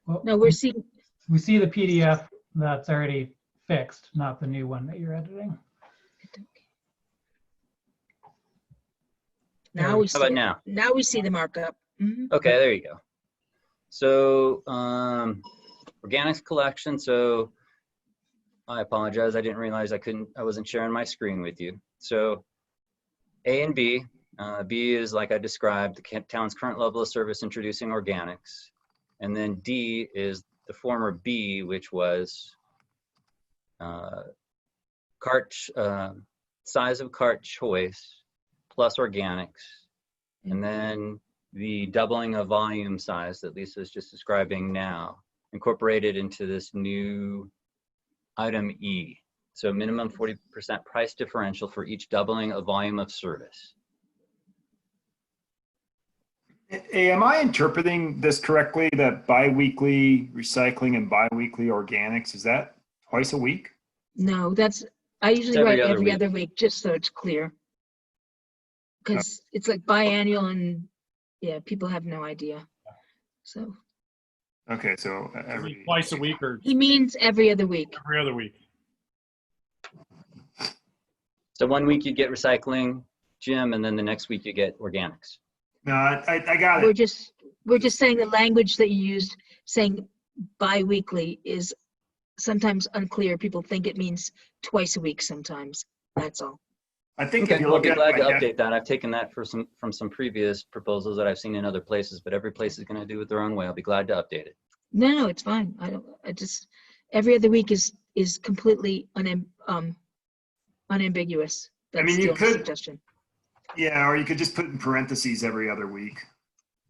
S3: Well, no, we're seeing.
S1: we see the PDF that's already fixed, not the new one that you're editing.
S3: Now we
S5: How
S3: see
S5: about
S3: it.
S5: now?
S3: Now we see the markup. Mhm.
S5: Okay, there you go. So organics collection. So I apologize. I didn't realize I wasn't sharing my screen with you. So A and B. B is like I described, the town's current level of service introducing organics. And then D is the former B, which was cart size of cart choice plus organics. And then the doubling of volume size that Lisa is just describing now, incorporated into this new item E. So minimum 40% price differential for each doubling of volume of service.
S6: Hey, am I interpreting this correctly, that biweekly recycling and biweekly organics, is that twice a week?
S3: No, I usually
S5: It's
S3: write
S5: every other
S3: every
S5: week.
S3: other week, just so it's clear. Because it's like biannual and, yeah, people have no idea. So
S6: Okay, so every,
S4: Twice a week or
S3: he means every other week.
S4: every other week.
S5: So 1 week you get recycling, Jim, and then the next week you get organics.
S6: no, I got
S3: We're
S6: it.
S3: just saying the language that you used, saying bi-weekly, is sometimes unclear. People think it means twice a week sometimes. That's all.
S6: I think if
S5: Okay,
S6: you
S5: I'll
S6: look
S5: be
S6: at
S5: glad to
S6: it,
S5: update that. I've taken that from some previous proposals that I've seen in other places, but every place is going to do it their own way. I'll be glad to update it.
S3: No, it's fine. Every other week is completely unambiguous.
S6: I mean,
S3: That's
S6: you
S3: the only
S6: could-
S3: suggestion
S6: yeah, or you could just put in parentheses every other week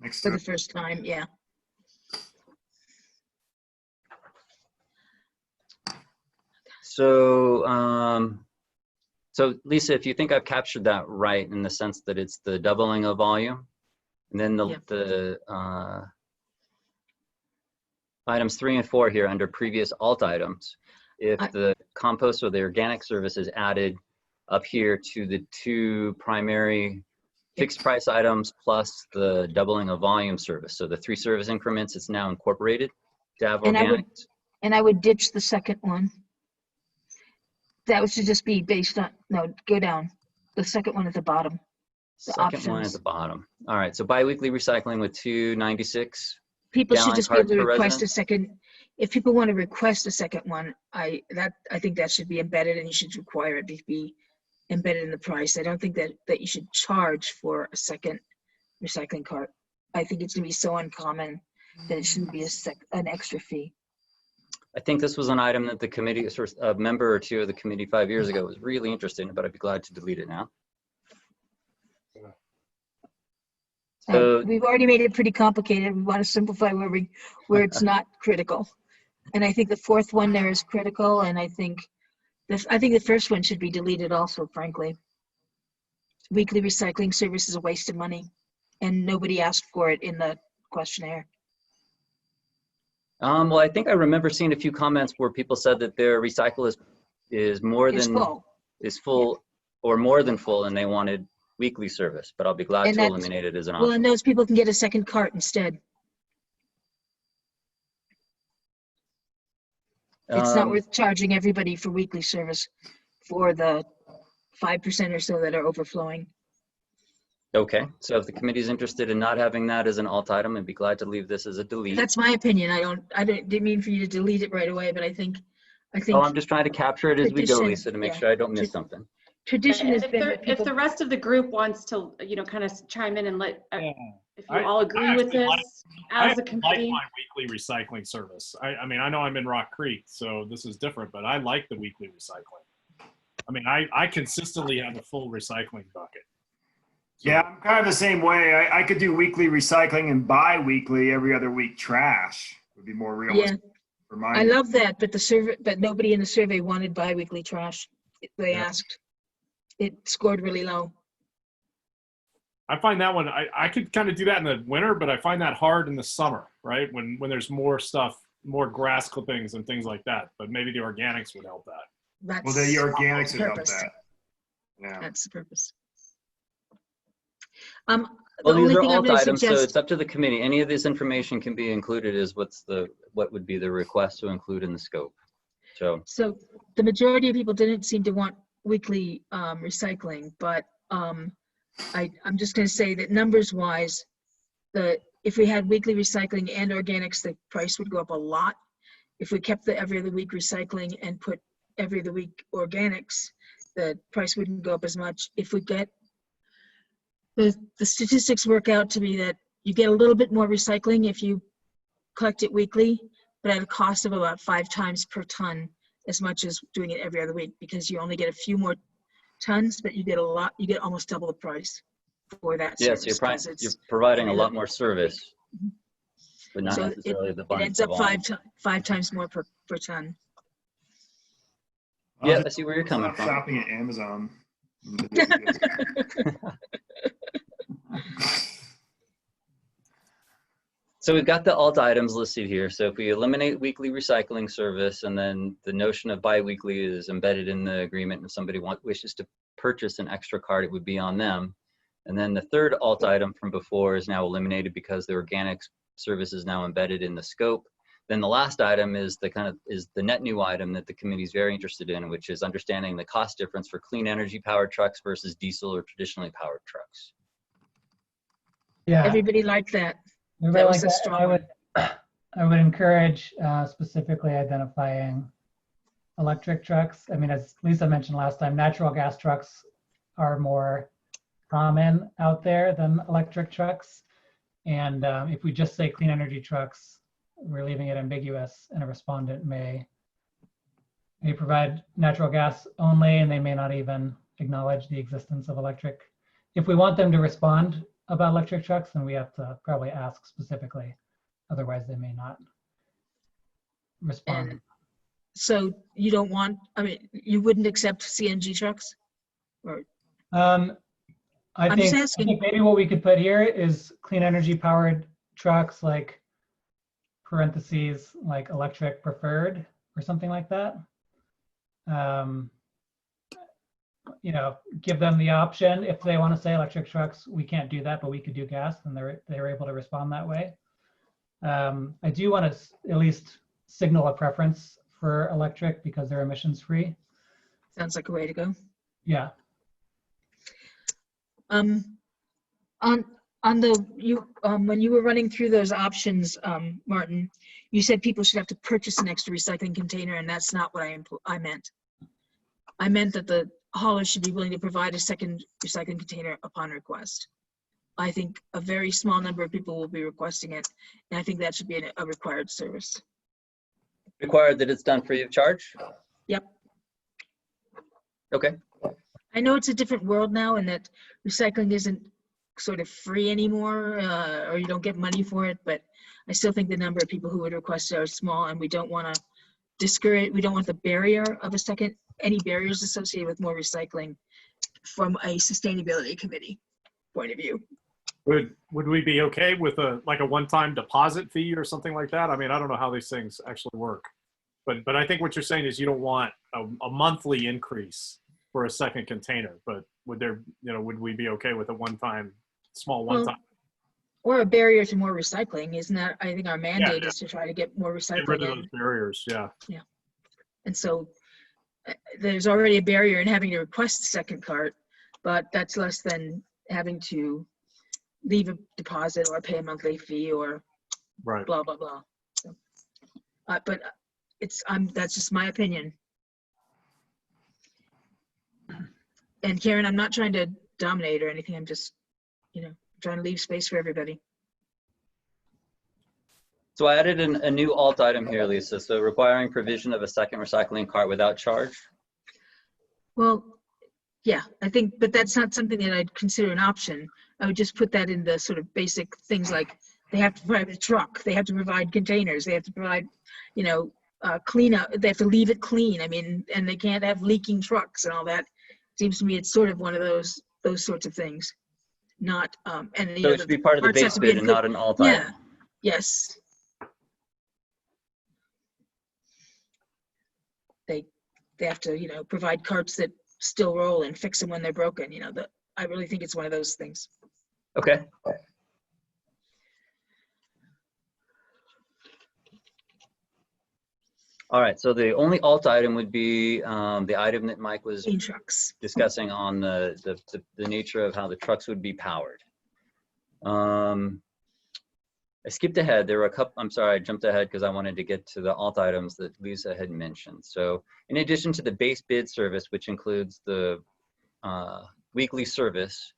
S6: next
S3: for
S6: to
S3: the
S6: it.
S3: first time. Yeah.
S5: So, so Lisa, if you think I've captured that right in the sense that it's the doubling of volume, and then
S3: Yeah.
S5: the items 3 and 4 here under previous alt items, if the compost or the organic service is added up here to the 2 primary fixed price items plus the doubling of volume service. So the 3 service increments, it's now incorporated to have
S3: And
S5: organics.
S3: I would ditch the second one. That should just be based on, no, go down. The second one at the bottom. The
S5: Second one at
S3: options.
S5: the bottom. All right, so biweekly recycling with 296.
S3: People should
S5: Gallon
S3: just be able
S5: cart
S3: to
S5: per
S3: request a
S5: resident?
S3: second. If people want to request a second one, I think that should be embedded, and you should require it to be embedded in the price. I don't think that you should charge for a second recycling cart. I think it's gonna be so uncommon that it shouldn't be an extra fee.
S5: I think this was an item that the committee, a member or two of the committee 5 years ago was really interested in, but I'd be glad to delete it now. So,
S3: We've already made it pretty complicated. We want to simplify where it's not critical. And I think the fourth one there is critical, and I think the first one should be deleted also, frankly. Weekly recycling service is a waste of money, and nobody asked for it in the questionnaire.
S5: well, I think I remember seeing a few comments where people said that their recycle is more
S3: It's
S5: than,
S3: full.
S5: is full or more than full, and they wanted weekly service, but I'll be glad
S3: And
S5: to
S3: that's-
S5: eliminate it as an
S3: Well,
S5: option.
S3: and those people can get a second cart instead. It's not worth charging everybody for weekly service for the 5% or so that are overflowing.
S5: Okay, so if the committee is interested in not having that as an alt item, I'd be glad to leave this as a delete.
S3: That's my opinion. Didn't mean for you to delete it right away, but I think
S5: Oh, I'm just trying to capture it as we go,
S3: tradition,
S5: Lisa, to make
S3: yeah.
S5: sure I don't miss something.
S3: tradition
S2: And
S3: has
S2: if
S3: been
S2: the,
S3: that people.
S2: if the rest of the group wants to, kind of chime in and let,
S4: Yeah.
S2: if you all agree
S4: I
S2: with
S4: actually
S2: this
S4: like- I
S2: as a
S4: actually like
S2: committee.
S4: my weekly recycling service. I mean, I know I'm in Rock Creek, so this is different, but I like the weekly recycling. I mean, I consistently have a full recycling bucket. So-
S6: Yeah, I'm kind of the same way. I could do weekly recycling and bi-weekly every other week trash would be more
S3: Yeah,
S6: realistic for
S3: I
S6: mine.
S3: love that, but nobody in the survey wanted biweekly trash. They
S4: Yeah.
S3: asked. It scored really low.
S4: I find that one, I could kind of do that in the winter, but I find that hard in the summer, right? When there's more stuff, more grass clippings and things like that. But maybe the organics would help that.
S3: That's
S6: Well, the organics would help
S3: purpose.
S6: that. Yeah.
S3: That's the purpose. The
S5: Well, these
S3: only
S5: are
S3: thing I
S5: alt
S3: really
S5: items, so
S3: suggest,
S5: it's up to the committee. Any of this information can be included is what would be the request to include in the scope. So
S3: the majority of people didn't seem to want weekly recycling, but I'm just going to say that numbers wise, if we had weekly recycling and organics, the price would go up a lot. If we kept the every other week recycling and put every other week organics, the price wouldn't go up as much. If we get the statistics work out to be that you get a little bit more recycling if you collect it weekly, but at a cost of about 5 times per ton as much as doing it every other week, because you only get a few more tons, but you get almost double the price for that
S5: yes,
S3: service.
S5: you're providing a lot more service, but not
S3: So
S5: necessarily the
S3: it
S5: volume.
S3: ends up five times more per ton.
S5: Yeah, I see where you're coming from.
S6: Shopping at Amazon.
S5: So we've got the alt items listed here. So if we eliminate weekly recycling service, and then the notion of biweekly is embedded in the agreement, and if somebody wishes to purchase an extra cart, it would be on them. And then the third alt item from before is now eliminated because the organics service is now embedded in the scope. Then the last item is the net new item that the committee is very interested in, which is understanding the cost difference for clean energy powered trucks versus diesel or traditionally powered trucks.
S1: Yeah.
S3: Everybody liked that.
S1: Everybody
S3: was
S1: like
S3: a
S1: that.
S3: strong
S1: I would encourage specifically identifying electric trucks. I mean, as Lisa mentioned last time, natural gas trucks are more common out there than electric trucks. And if we just say clean energy trucks, we're leaving it ambiguous, and a respondent may provide natural gas only, and they may not even acknowledge the existence of electric. If we want them to respond about electric trucks, then we have to probably ask specifically. Otherwise, they may not respond.
S3: And so you don't want, I mean, you wouldn't accept CNG trucks? Or
S1: I
S3: I'm just
S1: think
S3: asking.
S1: maybe what we could put here is clean energy powered trucks, like parentheses, like electric preferred or something like that. You know, give them the option. If they want to say electric trucks, we can't do that, but we could do gas, and they're able to respond that way. I do want to at least signal a preference for electric because they're emissions free.
S3: Sounds like a way to go.
S1: Yeah.
S3: On the when you were running through those options, Martin, you said people should have to purchase an extra recycling container, and that's not what I meant. I meant that the hauler should be willing to provide a second recycling container upon request. I think a very small number of people will be requesting it, and I think that should be a required service.
S5: Required that it's done free of charge?
S3: Yep.
S5: Okay.
S3: I know it's a different world now, and that recycling isn't sort of free anymore, or you don't get money for it, but I still think the number of people who would request it are small, and we don't want to discourage, we don't want the barrier of any barriers associated with more recycling from a sustainability committee point of view.
S4: Would we be okay with a one-time deposit fee or something like that? I mean, I don't know how these things actually work, but I think what you're saying is you don't want a monthly increase for a second container, but would we be okay with a small one-time?
S3: Or a barrier to more recycling, isn't that? I think our mandate is to try to get more recycling.
S4: Get rid of those barriers, yeah.
S3: Yeah, and so there's already a barrier in having to request a second cart, but that's less than having to leave a deposit or pay a monthly fee or
S4: right.
S3: Blah blah blah. So, but that's just my opinion. And Karen, I'm not trying to dominate or anything. I'm just, trying to leave space for everybody.
S5: So I added a new alt item here, Lisa. So requiring provision of a second recycling cart without charge.
S3: Well, yeah, I think, but that's not something that I'd consider an option. I would just put that in the sort of basic things like they have to provide a truck, they have to provide containers, they have to provide, clean up, they have to leave it clean. I mean, and they can't have leaking trucks and all that. Seems to me it's sort of one of those sorts of things. Not and
S5: so it should be part of the base bid and not an alt item.
S3: Yeah. Yes. They have to provide carts that still roll and fix them when they're broken. I really think it's one of those things.
S5: Okay. All right, so the only alt item would be the item that Mike was
S3: Main trucks.
S5: discussing on the nature of how the trucks would be powered. I skipped ahead. There were a couple, I'm sorry, I jumped ahead because I wanted to get to the alt items that Lisa had mentioned. So in addition to the base bid service, which includes the weekly service,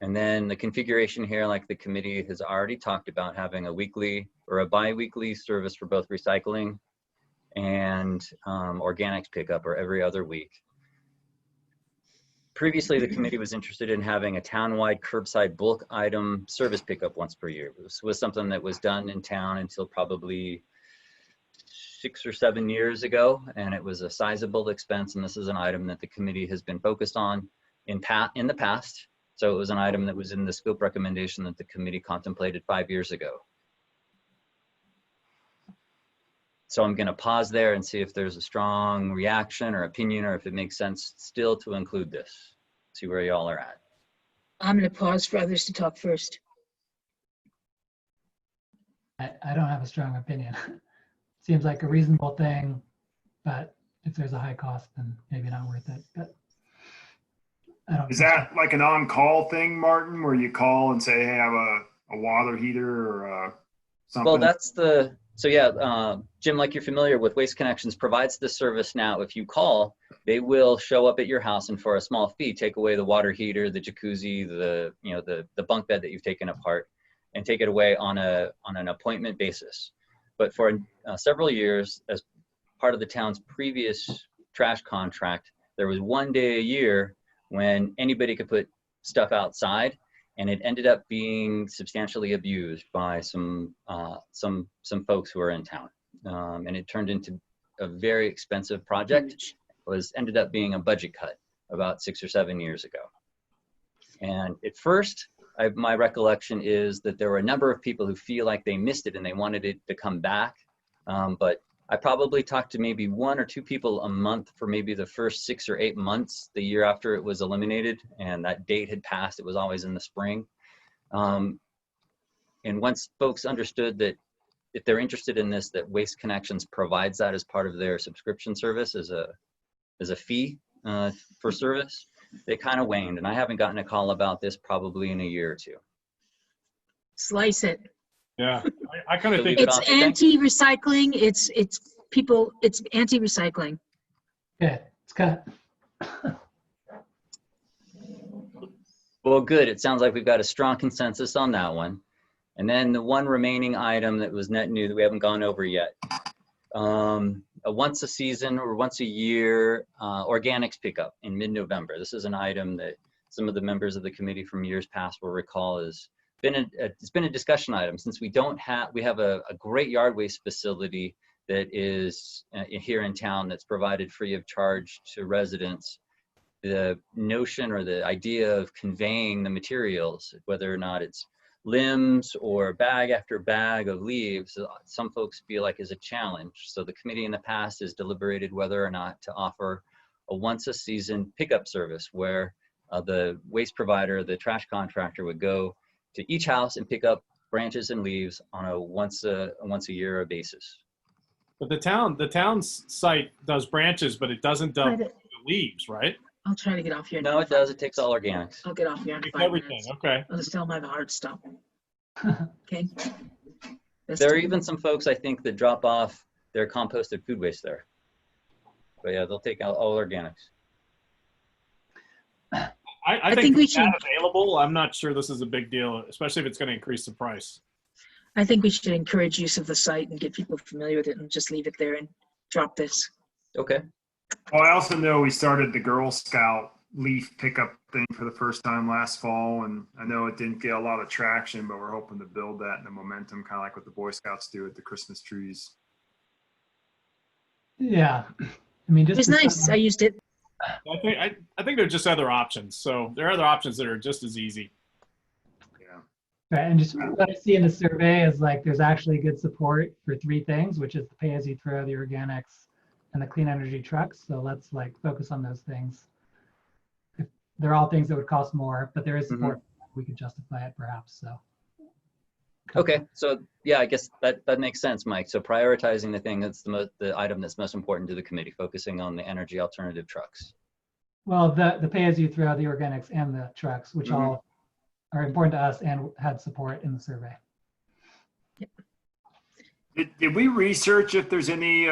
S5: and then the configuration here, like the committee has already talked about, having a weekly or a bi-weekly service for both recycling and organics pickup, or every other week. Previously, the committee was interested in having a town-wide curbside bulk item service pickup once per year. This was something that was done in town until probably 6 or 7 years ago, and it was a sizable expense, and this is an item that the committee has been focused on in the past. So it was an item that was in the scope recommendation that the committee contemplated 5 years ago. So I'm going to pause there and see if there's a strong reaction or opinion, or if it makes sense still to include this. See where y'all are at.
S3: I'm going to pause for others to talk first.
S1: I don't have a strong opinion. Seems like a reasonable thing, but if there's a high cost, then maybe not worth it. But I don't.
S6: Is that like an on-call thing, Martin, where you call and say, hey, I have a water heater or something?
S5: Well, that's the, so yeah, Jim, like you're familiar with, Waste Connections provides this service now. If you call, they will show up at your house and for a small fee, take away the water heater, the jacuzzi, the bunk bed that you've taken apart, and take it away on an appointment basis. But for several years, as part of the town's previous trash contract, there was 1 day a year when anybody could put stuff outside, and it ended up being substantially abused by some folks who are in town, and it turned into a very expensive project. Ended up being a budget cut about 6 or 7 years ago. And at first, my recollection is that there were a number of people who feel like they missed it and they wanted it to come back. But I probably talked to maybe 1 or 2 people a month for maybe the first 6 or 8 months, the year after it was eliminated, and that date had passed. It was always in the spring. And once folks understood that if they're interested in this, that Waste Connections provides that as part of their subscription service as a fee for service, they kind of waned. And I haven't gotten a call about this probably in a year or 2.
S3: Slice it.
S4: Yeah, I kind of think
S3: It's anti-recycling. It's anti-recycling.
S1: Yeah, it's cut.
S5: Well, good. It sounds like we've got a strong consensus on that one. And then the one remaining item that was net new that we haven't gone over yet. A once a season or once a year organics pickup in mid-November. This is an item that some of the members of the committee from years past will recall it's been a discussion item since we have a great yard waste facility that is here in town that's provided free of charge to residents. The notion or the idea of conveying the materials, whether or not it's limbs or bag after bag of leaves, some folks feel like is a challenge. So the committee in the past has deliberated whether or not to offer a once a season pickup service where the waste provider, the trash contractor, would go to each house and pick up branches and leaves on a once a year basis.
S4: But the town's site does branches, but it doesn't dump the leaves, right?
S3: I'll try to get off here.
S5: No, it does. It takes all organics.
S3: I'll get off here in
S4: It's
S3: 5
S4: everything.
S3: minutes.
S4: Okay.
S3: I'll just tell them I have a hard stop. Okay.
S5: There are even some folks, I think, that drop off their composted food waste there. But yeah, they'll take out all organics.
S4: I think we should available. I'm not sure this is a big deal, especially if it's going to increase the price.
S3: I think we should encourage use of the site and get people familiar with it and just leave it there and drop this.
S5: Okay.
S6: Well, I also know we started the Girl Scout leaf pickup thing for the first time last fall, and I know it didn't get a lot of traction, but we're hoping to build that in the momentum, kind of like what the Boy Scouts do at the Christmas trees.
S1: Yeah, I mean, just
S3: It's nice. I used it.
S4: I think there are just other options. So there are other options that are just as easy.
S6: Yeah.
S1: Right, and just what I see in the survey is like there's actually good support for 3 things, which is the pay-as-you-throw, the organics, and the clean energy trucks. So let's like focus on those things. They're all things that would cost more, but there is support. we could justify it perhaps, so.
S5: Okay, so yeah, I guess that makes sense, Mike. So prioritizing the thing that's the item that's most important to the committee, focusing on the energy alternative trucks.
S1: Well, the pay-as-you-throw, the organics, and the trucks, which all are important to us and had support in the survey.
S6: Did we research if there's any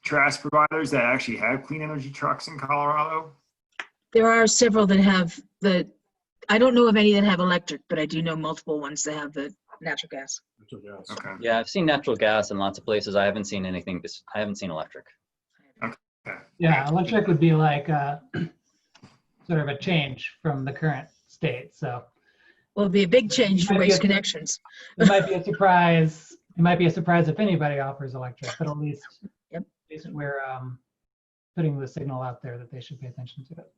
S6: trash providers that actually have clean energy trucks in Colorado?
S3: There are several that have I don't know of any that have electric, but I do know multiple ones that have the natural gas.
S6: Okay.
S5: Yeah, I've seen natural gas in lots of places. I haven't seen anything. I haven't seen electric.
S6: Okay.
S1: Yeah, electric would be like sort of a change from the current state. So
S3: Well, it'd be a big change
S1: It
S3: for
S1: might be
S3: Waste
S1: a-
S3: Connections.
S1: it might be a surprise. It might be a surprise if anybody offers electric, but at least,
S3: Yep.
S1: at least we're putting the signal out there that they should pay attention to it.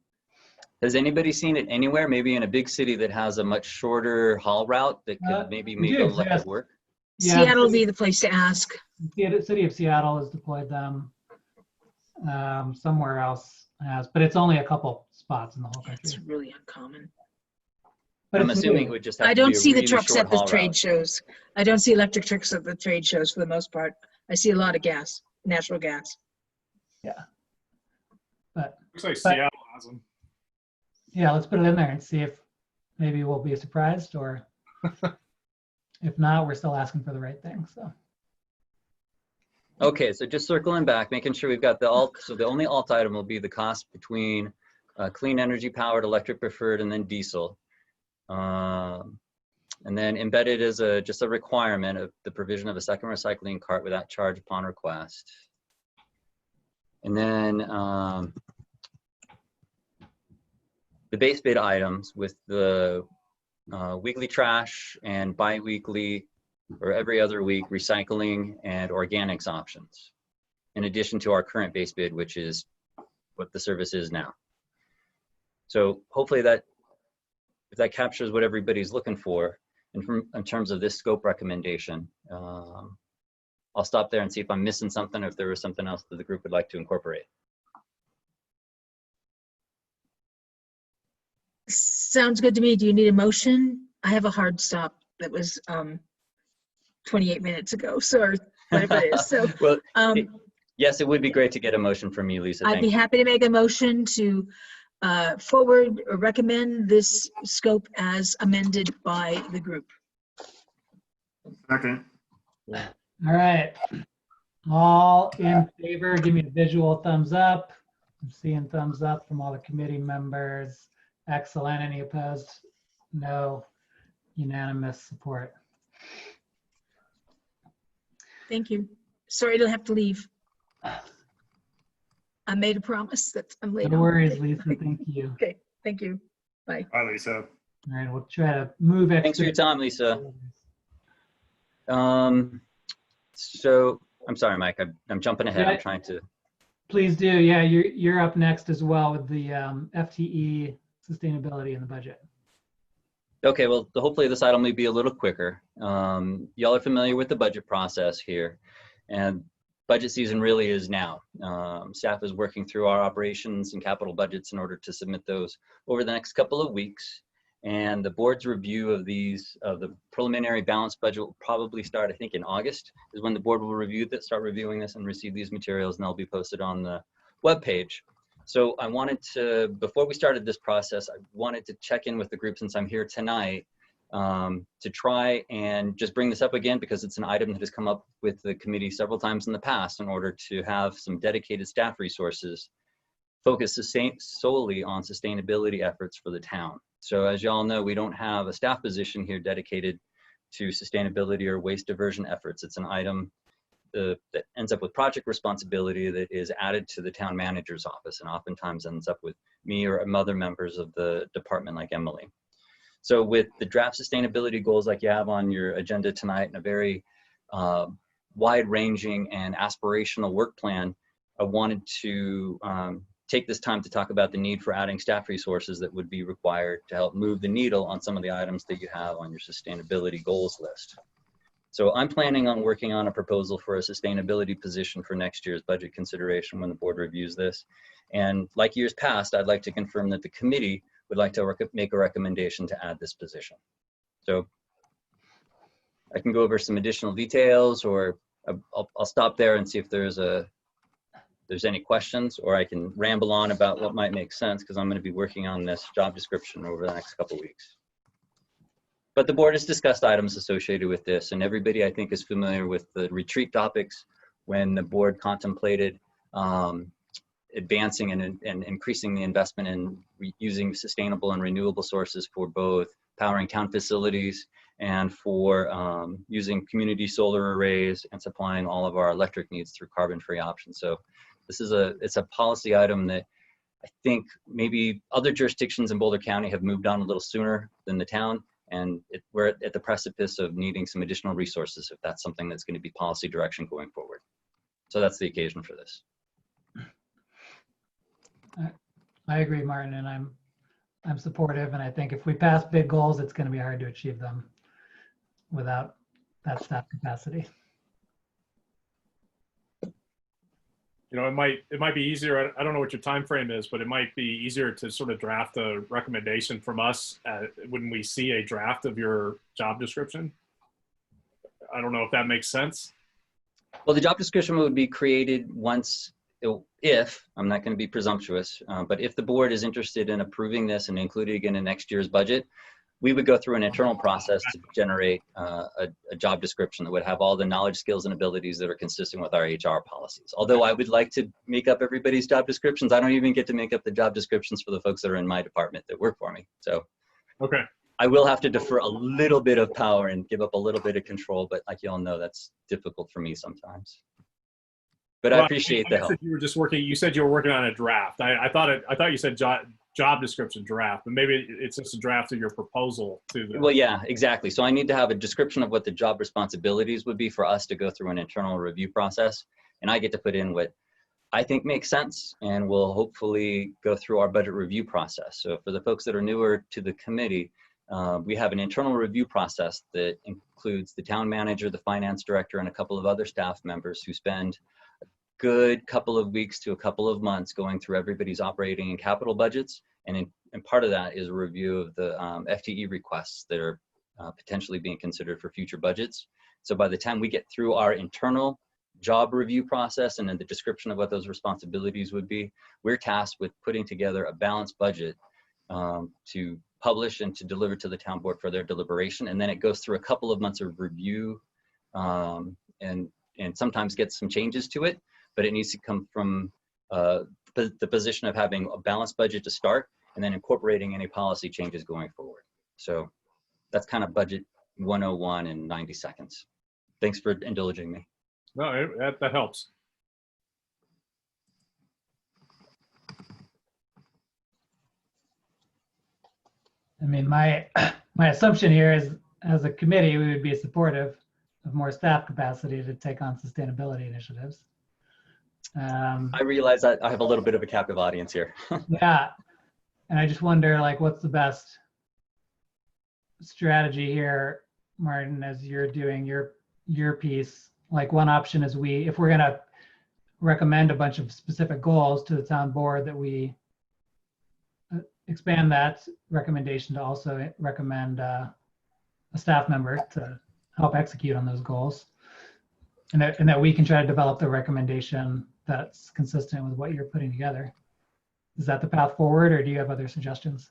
S5: Has anybody seen it anywhere? Maybe in a big city that has a much shorter haul route that could maybe
S1: we
S5: make
S1: do,
S5: electric
S1: yes.
S5: work?
S1: Yeah,
S3: Seattle would be the place to ask.
S1: the city of Seattle has deployed them. Somewhere else has, but it's only a couple spots in the whole country.
S3: It's really uncommon.
S1: But
S5: I'm
S1: it's
S5: assuming
S1: new.
S5: it would just have
S3: I
S5: to be
S3: don't
S5: a
S3: see the
S5: really
S3: trucks
S5: short
S3: at the
S5: haul
S3: trade
S5: route.
S3: shows. I don't see electric trucks at the trade shows for the most part. I see a lot of gas, natural gas.
S1: But
S4: Looks like Seattle has them.
S1: yeah, let's put it in there and see if maybe we'll be surprised, or if not, we're still asking for the right thing. So
S5: Okay, so just circling back, making sure we've got the alt. So the only alt item will be the cost between clean energy powered, electric preferred, and then diesel. And then embedded is just a requirement of the provision of a second recycling cart without charge upon request. And then the base bid items with the weekly trash and bi-weekly or every other week recycling and organics options, in addition to our current base bid, which is what the service is now. So hopefully if that captures what everybody's looking for, and in terms of this scope recommendation, I'll stop there and see if I'm missing something, or if there was something else that the group would like to incorporate.
S3: Sounds good to me. Do you need a motion? I have a hard stop that was 28 minutes ago, so whatever it is. So
S5: Well,
S3: um,
S5: yes, it would be great to get a motion from you, Lisa.
S3: I'd
S5: Thank
S3: be
S5: you.
S3: happy to make a motion to forward or recommend this scope as amended by the group.
S6: Second.
S1: all right, all in favor, give me a visual thumbs up. I'm seeing thumbs up from all the committee members. Excellent. Any opposed? No. Unanimous support.
S3: Thank you. Sorry to have to leave. I made a promise that I'm late.
S1: No
S3: on.
S1: worries, Lisa. Thank you.
S3: Okay, thank you. Bye.
S6: Bye, Lisa.
S1: All right, we'll try to move it.
S5: Thanks for your time, Lisa. So I'm sorry, Mike, I'm jumping ahead.
S1: Yeah.
S5: I'm trying to.
S1: Please do. Yeah, you're up next as well with the FTE sustainability in the budget.
S5: Okay, well, hopefully this item may be a little quicker. Y'all are familiar with the budget process here, and budget season really is now. Staff is working through our operations and capital budgets in order to submit those over the next couple of weeks. And the board's review of the preliminary balanced budget will probably start, I think, in August is when the board will start reviewing this and receive these materials, and they'll be posted on the webpage. So I wanted to, before we started this process, I wanted to check in with the group since I'm here tonight to try and just bring this up again, because it's an item that has come up with the committee several times in the past, in order to have some dedicated staff resources focused solely on sustainability efforts for the town. So as y'all know, we don't have a staff position here dedicated to sustainability or waste diversion efforts. It's an item that ends up with project responsibility that is added to the town manager's office, and oftentimes ends up with me or other members of the department like Emily. So with the draft sustainability goals like you have on your agenda tonight, and a very wide-ranging and aspirational work plan, I wanted to take this time to talk about the need for adding staff resources that would be required to help move the needle on some of the items that you have on your sustainability goals list. So I'm planning on working on a proposal for a sustainability position for next year's budget consideration when the board reviews this. And like years past, I'd like to confirm that the committee would like to make a recommendation to add this position. So I can go over some additional details, or I'll stop there and see if there's any questions, or I can ramble on about what might make sense, because I'm going to be working on this job description over the next couple of weeks. But the board has discussed items associated with this, and everybody, I think, is familiar with the retreat topics when the board contemplated advancing and increasing the investment in using sustainable and renewable sources for both powering town facilities and for using community solar arrays and supplying all of our electric needs through carbon-free options. So this is it's a policy item that I think maybe other jurisdictions in Boulder County have moved on a little sooner than the town, and we're at the precipice of needing some additional resources if that's something that's going to be policy direction going forward. So that's the occasion for this.
S1: I agree, Martin, and I'm supportive, and I think if we pass big goals, it's going to be hard to achieve them without that staff capacity.
S4: You know, it might be easier. I don't know what your time frame is, but it might be easier to sort of draft a recommendation from us when we see a draft of your job description. I don't know if that makes sense.
S5: Well, the job description would be created once, if, I'm not going to be presumptuous, but if the board is interested in approving this and including it in next year's budget, we would go through an internal process to generate a job description that would have all the knowledge, skills, and abilities that are consistent with our HR policies. Although I would like to make up everybody's job descriptions, I don't even get to make up the job descriptions for the folks that are in my department that work for me. So
S4: Okay.
S5: I will have to defer a little bit of power and give up a little bit of control, but like you all know, that's difficult for me sometimes. But
S4: Well,
S5: I appreciate the help.
S4: You were just working. You said you were working on a draft. I thought you said job description draft, but maybe it's just a draft of your proposal to the.
S5: Well, yeah, exactly. So I need to have a description of what the job responsibilities would be for us to go through an internal review process, and I get to put in what I think makes sense, and we'll hopefully go through our budget review process. So for the folks that are newer to the committee, we have an internal review process that includes the town manager, the finance director, and a couple of other staff members who spend a good couple of weeks to a couple of months going through everybody's operating and capital budgets. And part of that is a review of the FTE requests that are potentially being considered for future budgets. So by the time we get through our internal job review process and then the description of what those responsibilities would be, we're tasked with putting together a balanced budget to publish and to deliver to the town board for their deliberation. And then it goes through a couple of months of review and sometimes gets some changes to it, but it needs to come from the position of having a balanced budget to start and then incorporating any policy changes going forward. So that's kind of budget 101 in 90 seconds. Thanks for indulging me.
S4: No, that helps.
S1: I mean, my assumption here is, as a committee, we would be supportive of more staff capacity to take on sustainability initiatives.
S5: I realize that I have a little bit of a captive audience here.
S1: Yeah, and I just wonder, like, what's the best strategy here, Martin, as you're doing your piece? Like, one option is if we're gonna recommend a bunch of specific goals to the town board, that we expand that recommendation to also recommend a staff member to help execute on those goals, and that we can try to develop the recommendation that's consistent with what you're putting together. Is that the path forward, or do you have other suggestions?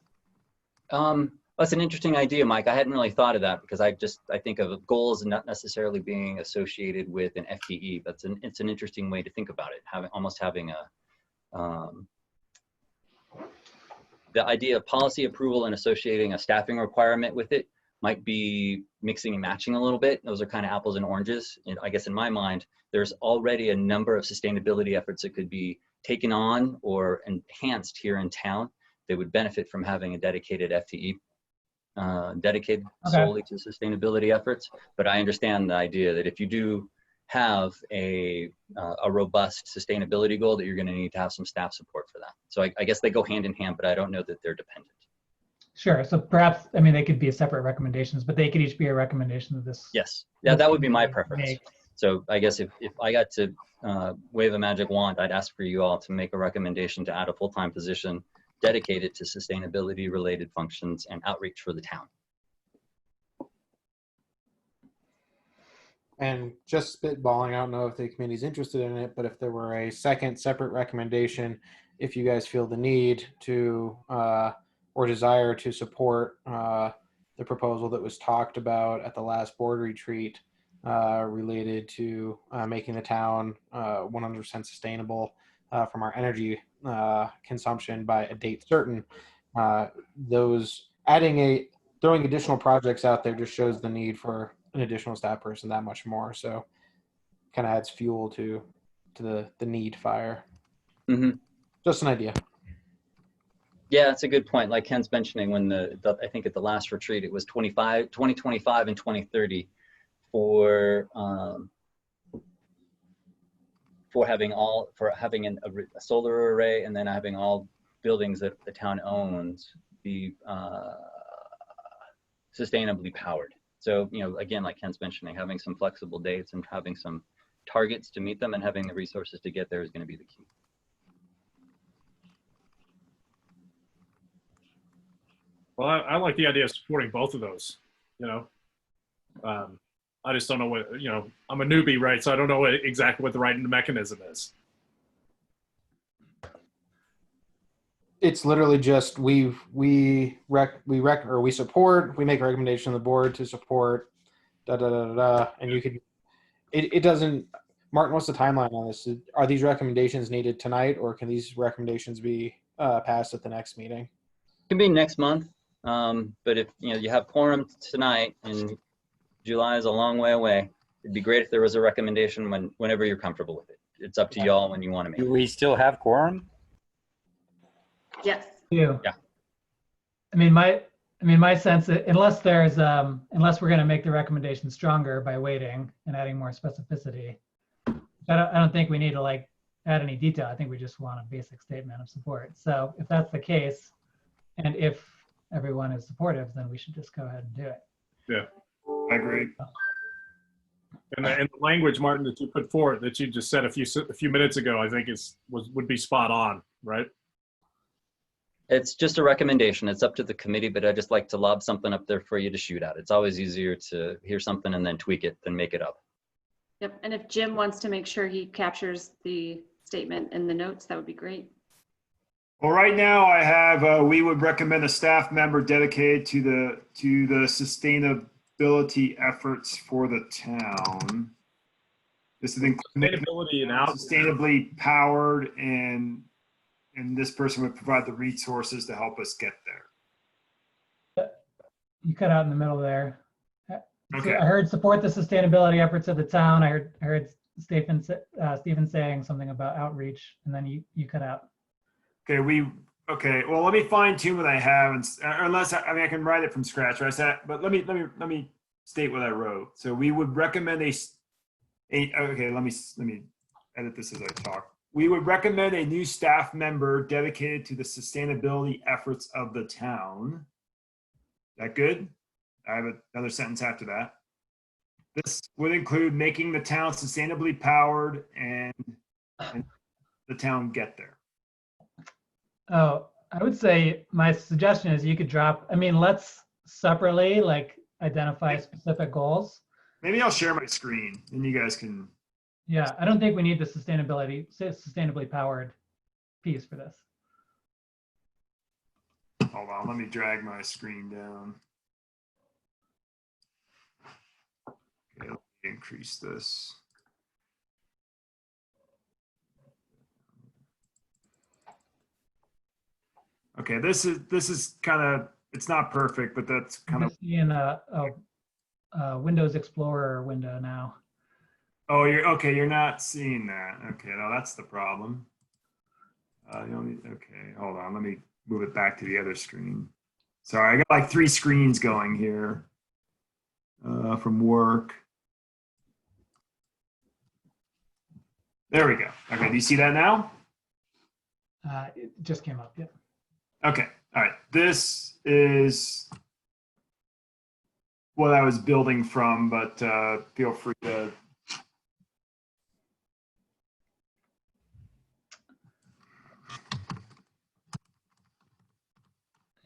S5: That's an interesting idea, Mike. I hadn't really thought of that because I think of goals not necessarily being associated with an FTE, but it's an interesting way to think about it. Almost having the idea of policy approval and associating a staffing requirement with it might be mixing and matching a little bit. Those are kind of apples and oranges. And I guess in my mind, there's already a number of sustainability efforts that could be taken on or enhanced here in town that would benefit from having a dedicated FTE, dedicated solely to sustainability efforts. But I understand the idea that if you do have a robust sustainability goal, that you're going to need to have some staff support for that. So I guess they go hand in hand, but I don't know that they're dependent.
S1: Sure. So perhaps, I mean, they could be separate recommendations, but they could each be a recommendation of this.
S5: Yes. Yeah, that would be my preference. So I guess if I got to wave a magic wand, I'd ask for you all to make a recommendation to add a full-time position dedicated to sustainability related functions and outreach for the town.
S8: And just spitballing, I don't know if the committee's interested in it, but if there were a second separate recommendation, if you guys feel the need to or desire to support the proposal that was talked about at the last board retreat related to making the town 100% sustainable from our energy consumption by a date certain, throwing additional projects out there just shows the need for an additional staff person that much more. So kind of adds fuel to the need fire.
S5: Mm-hmm.
S8: Just an idea.
S5: Yeah, that's a good point. Like Ken's mentioning, when I think at the last retreat, it was 2025 and 2030 for having a solar array, and then having all buildings that the town owns be sustainably powered. So, you know, again, like Ken's mentioning, having some flexible dates and having some targets to meet them and having the resources to get there is going to be the key.
S4: Well, I like the idea of supporting both of those, you know. I just don't know what, you know, I'm a newbie, right? So I don't know exactly what the right mechanism is.
S8: It's literally just we make a recommendation to the board to support and you could it doesn't. Martin, what's the timeline on this? Are these recommendations needed tonight, or can these recommendations be passed at the next meeting?
S5: It can be next month, but if you have quorum tonight and July is a long way away, it'd be great if there was a recommendation whenever you're comfortable with it. It's up to y'all when you want to make it.
S9: Do we still have quorum?
S2: Yes.
S1: Yeah.
S5: Yeah.
S1: I mean, my sense, unless unless we're going to make the recommendation stronger by waiting and adding more specificity, I don't think we need to like add any detail. I think we just want a basic statement of support. So if that's the case, and if everyone is supportive, then we should just go ahead and do it.
S4: Yeah.
S6: I agree.
S4: And the language, Martin, that you put forward, that you just said a few minutes ago, I think would be spot on, right?
S5: It's just a recommendation. It's up to the committee, but I just like to lob something up there for you to shoot at. It's always easier to hear something and then tweak it than make it up.
S2: Yep. And if Jim wants to make sure he captures the statement in the notes, that would be great.
S6: Well, right now I have, we would recommend a staff member dedicated to the sustainability efforts for the town. This is
S4: Sustainability and out.
S6: sustainably powered, and this person would provide the resources to help us get there.
S1: You cut out in the middle there.
S6: Okay.
S1: I heard support the sustainability efforts of the town. I heard Stephen saying something about outreach, and then you cut out.
S6: Okay. Well, let me fine tune what I have, unless I can write it from scratch, right? But let me state what I wrote. So we would recommend okay. Let me edit this as I talk. We would recommend a new staff member dedicated to the sustainability efforts of the town. That good? I have another sentence after that. This would include making the town sustainably powered and the town get there.
S1: Oh, I would say my suggestion is you could drop, let's separately like identify specific goals.
S6: Maybe I'll share my screen and you guys can.
S1: Yeah, I don't think we need the sustainably powered piece for this.
S6: Hold on, let me drag my screen down. Okay, let me increase this. Okay, this is kind of, it's not perfect, but that's kind of.
S1: In a Windows Explorer window now.
S6: Oh, you're not seeing that. Okay, no, that's the problem. Okay, hold on, let me move it back to the other screen. Sorry, I got like 3 screens going here from work. There we go. Okay, do you see that now?
S1: It just came up, yeah.
S6: Okay, all right. This is what I was building from, but feel free to.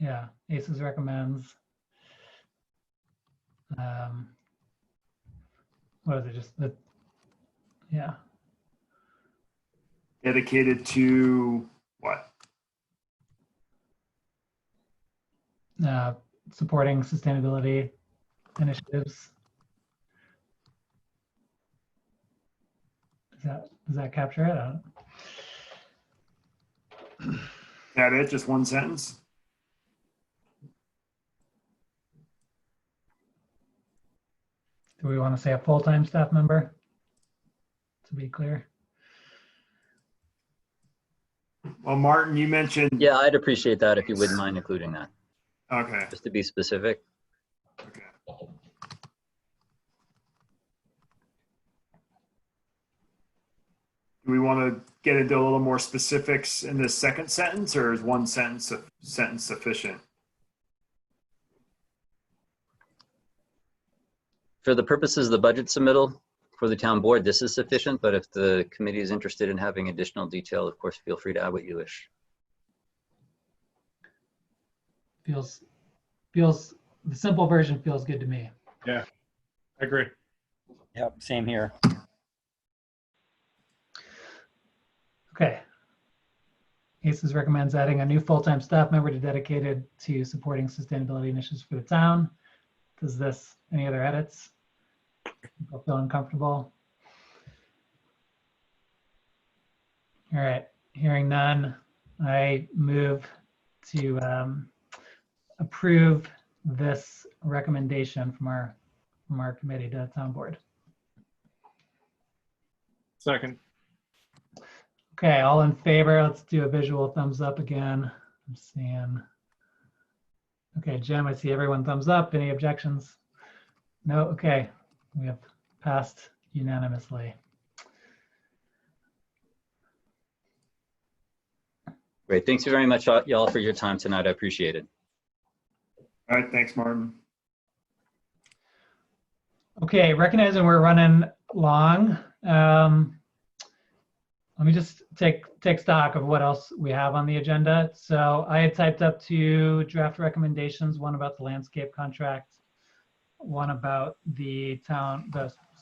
S1: Yeah, ACES recommends. What is it? Just the, yeah.
S6: Dedicated to what?
S1: Supporting sustainability initiatives. Does that capture it? I don't,
S6: Is that it? Just one sentence?
S1: do we want to say a full-time staff member? To be clear.
S6: Well, Martin, you mentioned.
S5: Yeah, I'd appreciate that if you wouldn't mind including that,
S6: Okay.
S5: just to be specific.
S6: Okay. Do we want to get into a little more specifics in this second sentence, or is one sentence sufficient?
S5: For the purposes of the budget submittal for the town board, this is sufficient, but if the committee is interested in having additional detail, of course, feel free to add what you wish.
S1: Feels the simple version feels good to me.
S4: Yeah, I agree.
S9: Yep, same here.
S1: Okay. ACES recommends adding a new full-time staff member dedicated to supporting sustainability initiatives for the town. Does this, any other edits? People feel uncomfortable? All right, hearing none, I move to approve this recommendation from our committee to the town board.
S4: Second.
S1: Okay, all in favor, let's do a visual thumbs up again. I'm seeing. Okay, Jim, I see everyone thumbs up. Any objections? No, okay. We have passed unanimously.
S5: Great, thanks very much, y'all, for your time tonight. I appreciate it.
S6: All right, thanks, Martin.
S1: Okay, recognizing we're running long, let me just take stock of what else we have on the agenda. So I had typed up 2 draft recommendations, one about the landscape contract, one about the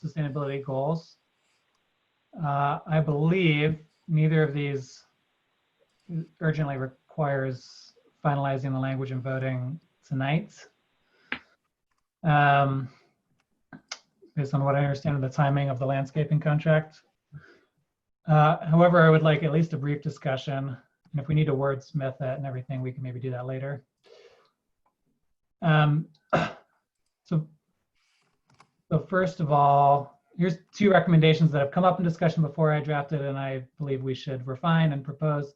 S1: sustainability goals. I believe neither of these urgently requires finalizing the language and voting tonight. Based on what I understand of the timing of the landscaping contract. However, I would like at least a brief discussion, and if we need to wordsmith it and everything, we can maybe do that later. So first of all, here's 2 recommendations that have come up in discussion before I drafted, and I believe we should refine and propose.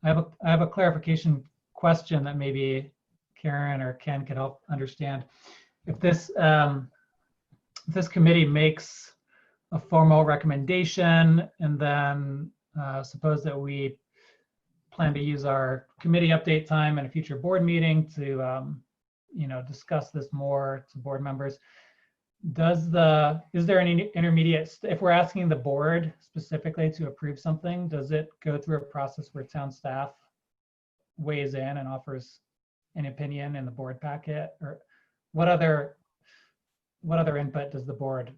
S1: I have a clarification question that maybe Karen or Ken could help understand. If this committee makes a formal recommendation, and then suppose that we plan to use our committee update time in a future board meeting to discuss this more to board members. Is there any intermediate, if we're asking the board specifically to approve something, does it go through a process where town staff weighs in and offers an opinion in the board packet? Or what other input does the board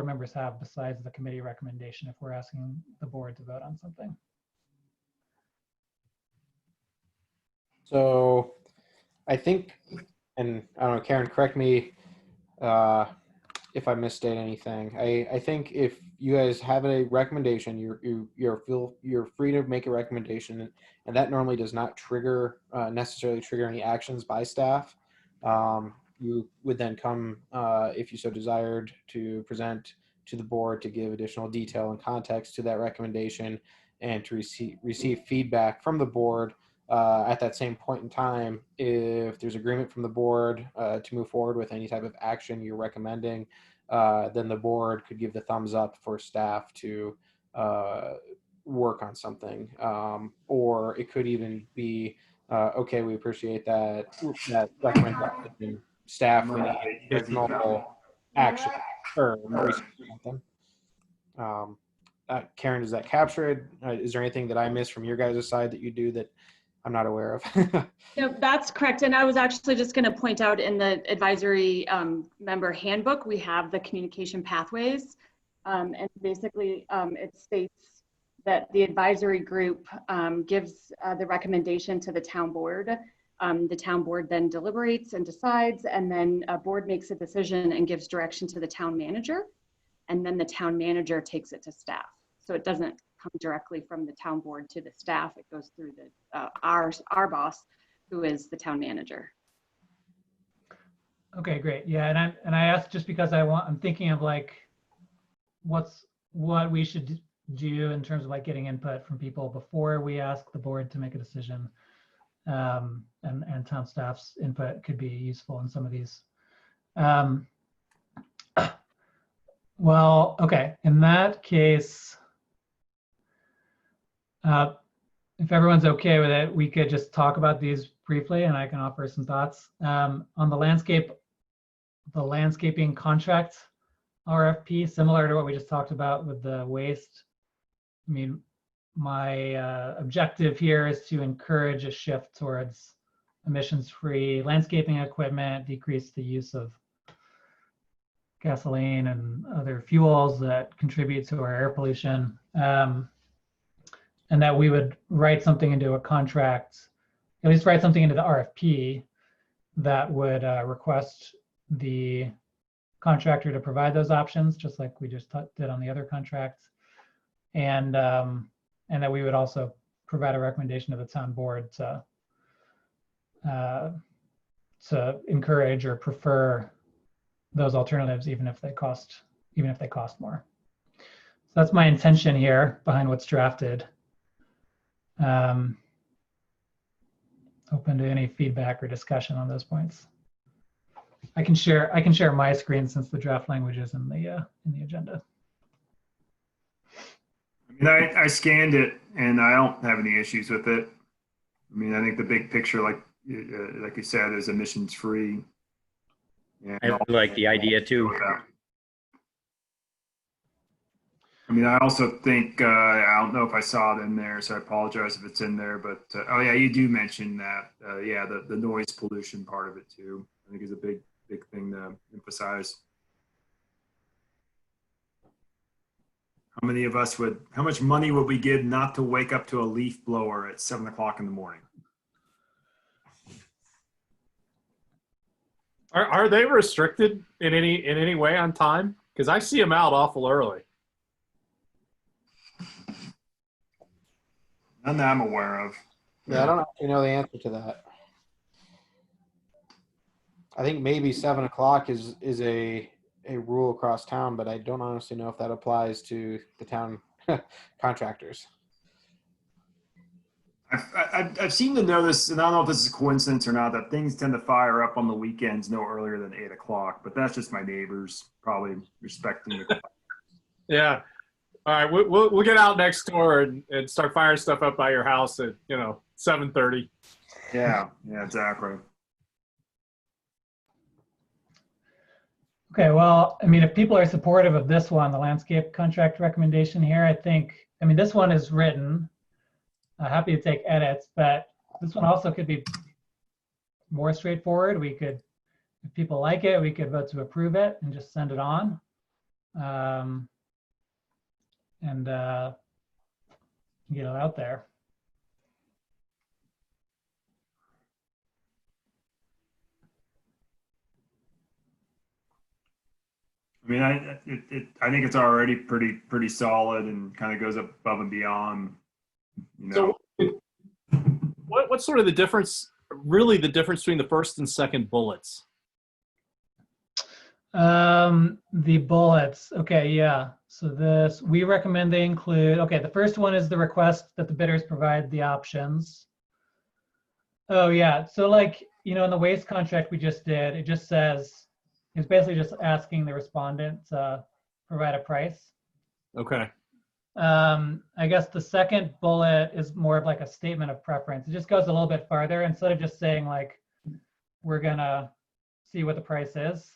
S1: members have besides the committee recommendation if we're asking the board to vote on something?
S8: So I think, and I don't know, Karen, correct me if I misstate anything. I think if you guys have a recommendation, you're free to make a recommendation, and that normally does not necessarily trigger any actions by staff. You would then come, if you so desired, to present to the board to give additional detail and context to that recommendation, and to receive feedback from the board. At that same point in time, if there's agreement from the board to move forward with any type of action you're recommending, then the board could give the thumbs up for staff to work on something. Or it could even be, okay, we appreciate that recommendation. Staff, we need additional action or something. Karen, does that capture it? Is there anything that I missed from your guys' side that you do that I'm not aware of.
S2: No, that's correct. And I was actually just going to point out in the advisory member handbook, we have the communication pathways. And basically it states that the advisory group gives the recommendation to the town board. The town board then deliberates and decides, and then a board makes a decision and gives direction to the town manager. And then the town manager takes it to staff. So it doesn't come directly from the town board to the staff. It goes through the our boss, who is the town manager.
S1: Okay, great. Yeah, and I asked just because I'm thinking of like what we should do in terms of like getting input from people before we ask the board to make a decision. And town staff's input could be useful in some of these. Well, okay, in that case, if everyone's okay with it, we could just talk about these briefly and I can offer some thoughts. On the landscaping contract RFP, similar to what we just talked about with the waste. I mean, my objective here is to encourage a shift towards emissions-free landscaping equipment, decrease the use of gasoline and other fuels that contribute to our air pollution. And that we would write something into a contract, at least write something into the RFP that would request the contractor to provide those options, just like we just did on the other contracts. And that we would also provide a recommendation to the town board to encourage or prefer those alternatives, even if they cost more. So that's my intention here behind what's drafted. Open to any feedback or discussion on those points. I can share my screen since the draft language is in the agenda.
S6: I mean, I scanned it and I don't have any issues with it. I mean, I think the big picture, like you said, is emissions free.
S9: I like the idea too.
S6: I mean, I also think, I don't know if I saw it in there, so I apologize if it's in there, but oh yeah, you do mention that. Yeah, the noise pollution part of it too, I think is a big thing to emphasize. How much money would we give not to wake up to a leaf blower at 7 o'clock in the morning?
S4: Are they restricted in any way on time? Because I see them out awful early.
S6: None that I'm aware of.
S8: Yeah, I don't actually know the answer to that. I think maybe 7 o'clock is a rule across town, but I don't honestly know if that applies to the town contractors.
S6: I've seemed to notice, and I don't know if this is a coincidence or not, that things tend to fire up on the weekends no earlier than 8 o'clock, but that's just my neighbors probably respecting the clock.
S4: Yeah. All right, we'll get out next door and start firing stuff up by your house at 7:30.
S6: Yeah, exactly.
S1: Okay, well, I mean, if people are supportive of this one, the landscape contract recommendation here, I mean, this one is written. Happy to take edits, but this one also could be more straightforward. We could, if people like it, we could vote to approve it and just send it on. And get it out there.
S6: I mean, I think it's already pretty solid and kind of goes above and beyond.
S4: So, what's sort of the difference? Really, the difference between the first and second bullets?
S1: The bullets. Okay, yeah. So we recommend they include, okay, the first one is the request that the bidders provide the options. Oh yeah, so like, in the waste contract we just did, it just says, it's basically just asking the respondent to provide a price.
S4: Okay.
S1: I guess the second bullet is more of like a statement of preference. It just goes a little bit farther. Instead of just saying like, we're gonna see what the price is,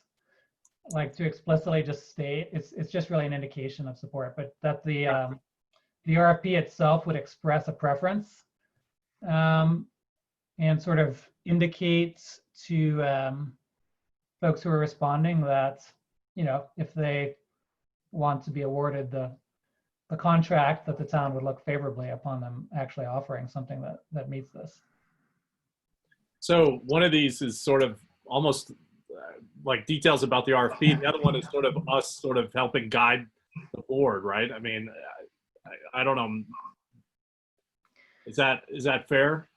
S1: like to explicitly just state, it's just really an indication of support, but that the RFP itself would express a preference. and sort of indicate to folks who are responding that, if they want to be awarded the contract, that the town would look favorably upon them actually offering something that meets this.
S4: So one of these is sort of almost like details about the RFP. The other one is sort of us sort of helping guide the board, right? I mean, I don't know. Is that fair?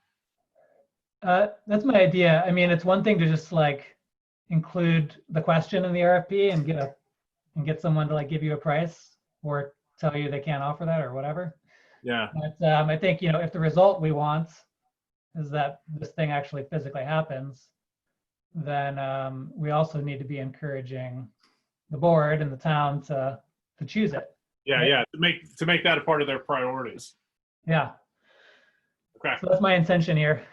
S1: That's my idea. I mean, it's one thing to just like include the question in the RFP and get someone to like give you a price or tell you they can't offer that or whatever.
S4: Yeah.
S1: But I think, if the result we want is that this thing actually physically happens, then we also need to be encouraging the board and the town to choose it.
S4: Yeah,
S1: right?
S4: yeah. To make that a part of their priorities.
S1: Yeah.
S4: Okay.
S1: So that's my intention here.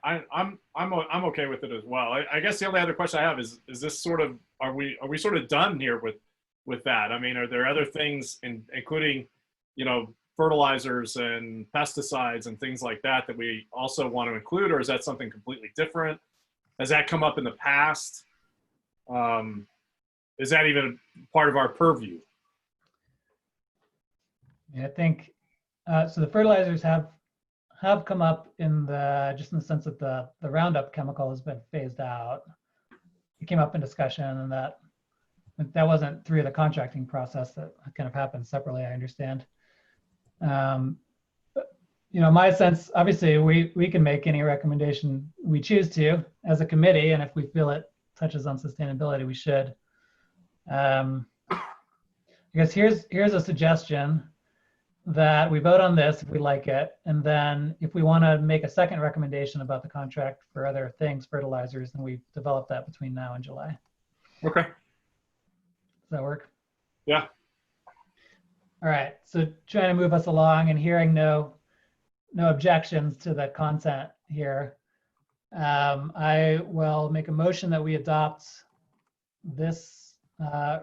S4: I'm okay with it as well. I guess the only other question I have is this sort of, are we sort of done here with that? I mean, are there other things including, fertilizers and pesticides and things like that we also want to include, or is that something completely different? Has that come up in the past? Is that even part of our purview?
S1: Yeah, I think so. The fertilizers have come up in the sense that the Roundup chemical has been phased out. It came up in discussion, and that wasn't through the contracting process. That kind of happened separately, I understand. But, my sense, obviously, we can make any recommendation we choose to as a committee, and if we feel it touches on sustainability, we should. I guess here's a suggestion that we vote on this if we like it, and then if we want to make a second recommendation about the contract for other things, fertilizers, then we develop that between now and July.
S4: Okay.
S1: Does that work?
S4: Yeah.
S1: All right. So trying to move us along and hearing no objections to the content here, I will make a motion that we adopt this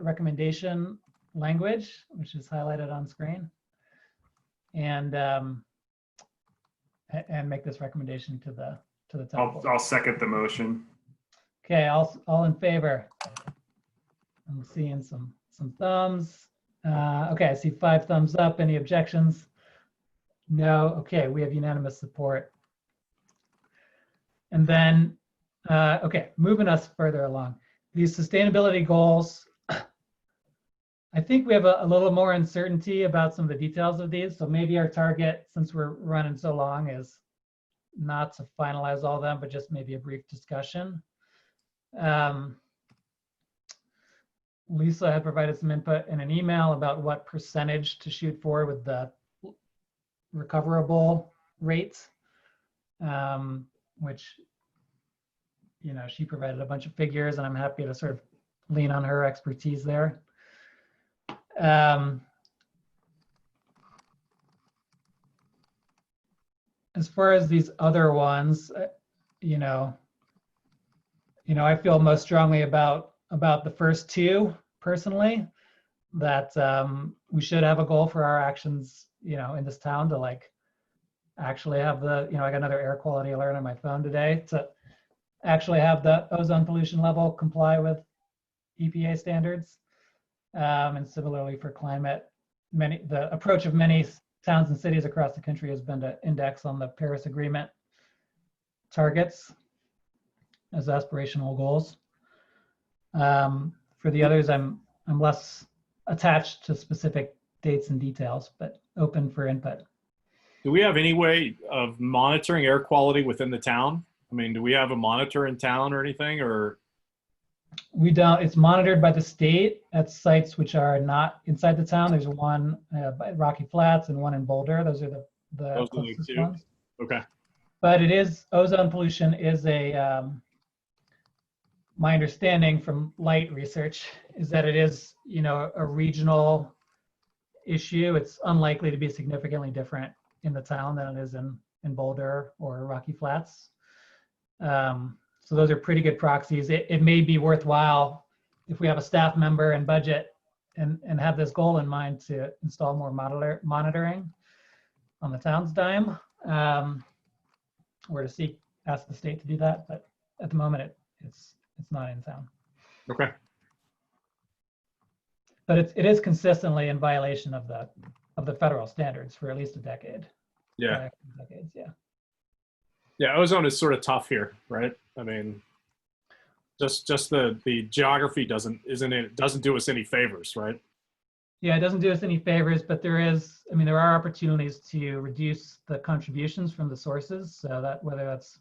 S1: recommendation language, which is highlighted on screen, and make this recommendation to the town board.
S6: I'll second the motion.
S1: Okay, all in favor? I'm seeing some thumbs. Okay, I see 5 thumbs up. Any objections? No. Okay, we have unanimous support. And then, okay, moving us further along. These sustainability goals, I think we have a little more uncertainty about some of the details of these. So maybe our target, since we're running so long, is not to finalize all of them, but just maybe a brief discussion. Lisa had provided some input in an email about what percentage to shoot for with the recoverable rates, which, she provided a bunch of figures, and I'm happy to sort of lean on her expertise there. As far as these other ones, I feel most strongly about the first 2 personally, that we should have a goal for our actions, in this town to like actually have the, I got another air quality alert on my phone today, to actually have the ozone pollution level comply with EPA standards. And similarly for climate, the approach of many towns and cities across the country has been to index on the Paris Agreement targets as aspirational goals. For the others, I'm less attached to specific dates and details, but open for input.
S4: Do we have any way of monitoring air quality within the town? I mean, do we have a monitor in town or anything, or?
S1: We don't. It's monitored by the state at sites which are not inside the town. There's one by Rocky Flats and one in Boulder. Those are the closest ones.
S4: Okay.
S1: But it is, ozone pollution is my understanding from light research is that it is, a regional issue. It's unlikely to be significantly different in the town than it is in Boulder or Rocky Flats. So those are pretty good proxies. It may be worthwhile if we have a staff member and budget and have this goal in mind to install more monitoring on the town's dime, or to ask the state to do that. But at the moment, it's not in town.
S4: Okay.
S1: But it is consistently in violation of the federal standards for at least a decade.
S4: Yeah.
S1: Decades, yeah.
S4: Yeah. Ozone is sort of tough here, right? I mean, just the geography doesn't do us any favors, right?
S1: Yeah, it doesn't do us any favors, but there are opportunities to reduce the contributions from the sources. So that whether that's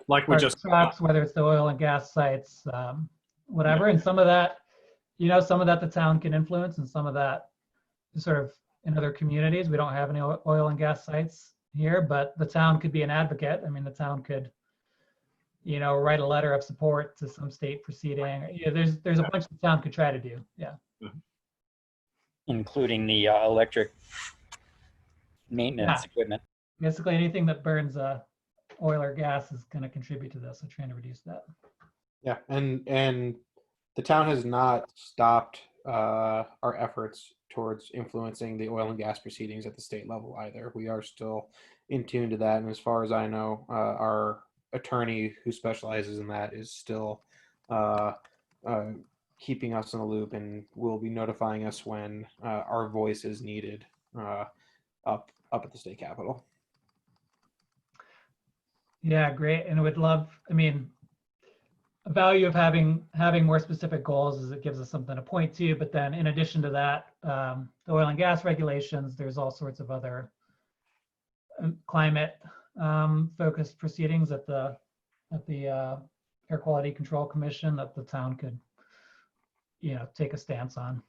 S4: like we just
S1: trucks, whether it's the oil and gas sites, whatever, and some of that the town can influence, and some of that is sort of in other communities. We don't have any oil and gas sites here, but the town could be an advocate. I mean, the town could, write a letter of support to some state proceeding. There's a bunch the town could try to do. Yeah.
S9: Including the electric maintenance equipment.
S1: Basically, anything that burns oil or gas is going to contribute to this. So trying to reduce that.
S8: Yeah, and the town has not stopped our efforts towards influencing the oil and gas proceedings at the state level either. We are still in tune to that, and as far as I know, our attorney who specializes in that is still keeping us in the loop, and will be notifying us when our voice is needed up at the state capitol.
S1: Yeah, great. And I would love, a value of having more specific goals is it gives us something to point to. But then in addition to that, the oil and gas regulations, there's all sorts of other climate focused proceedings at the Air Quality Control Commission that the town could take a stance on.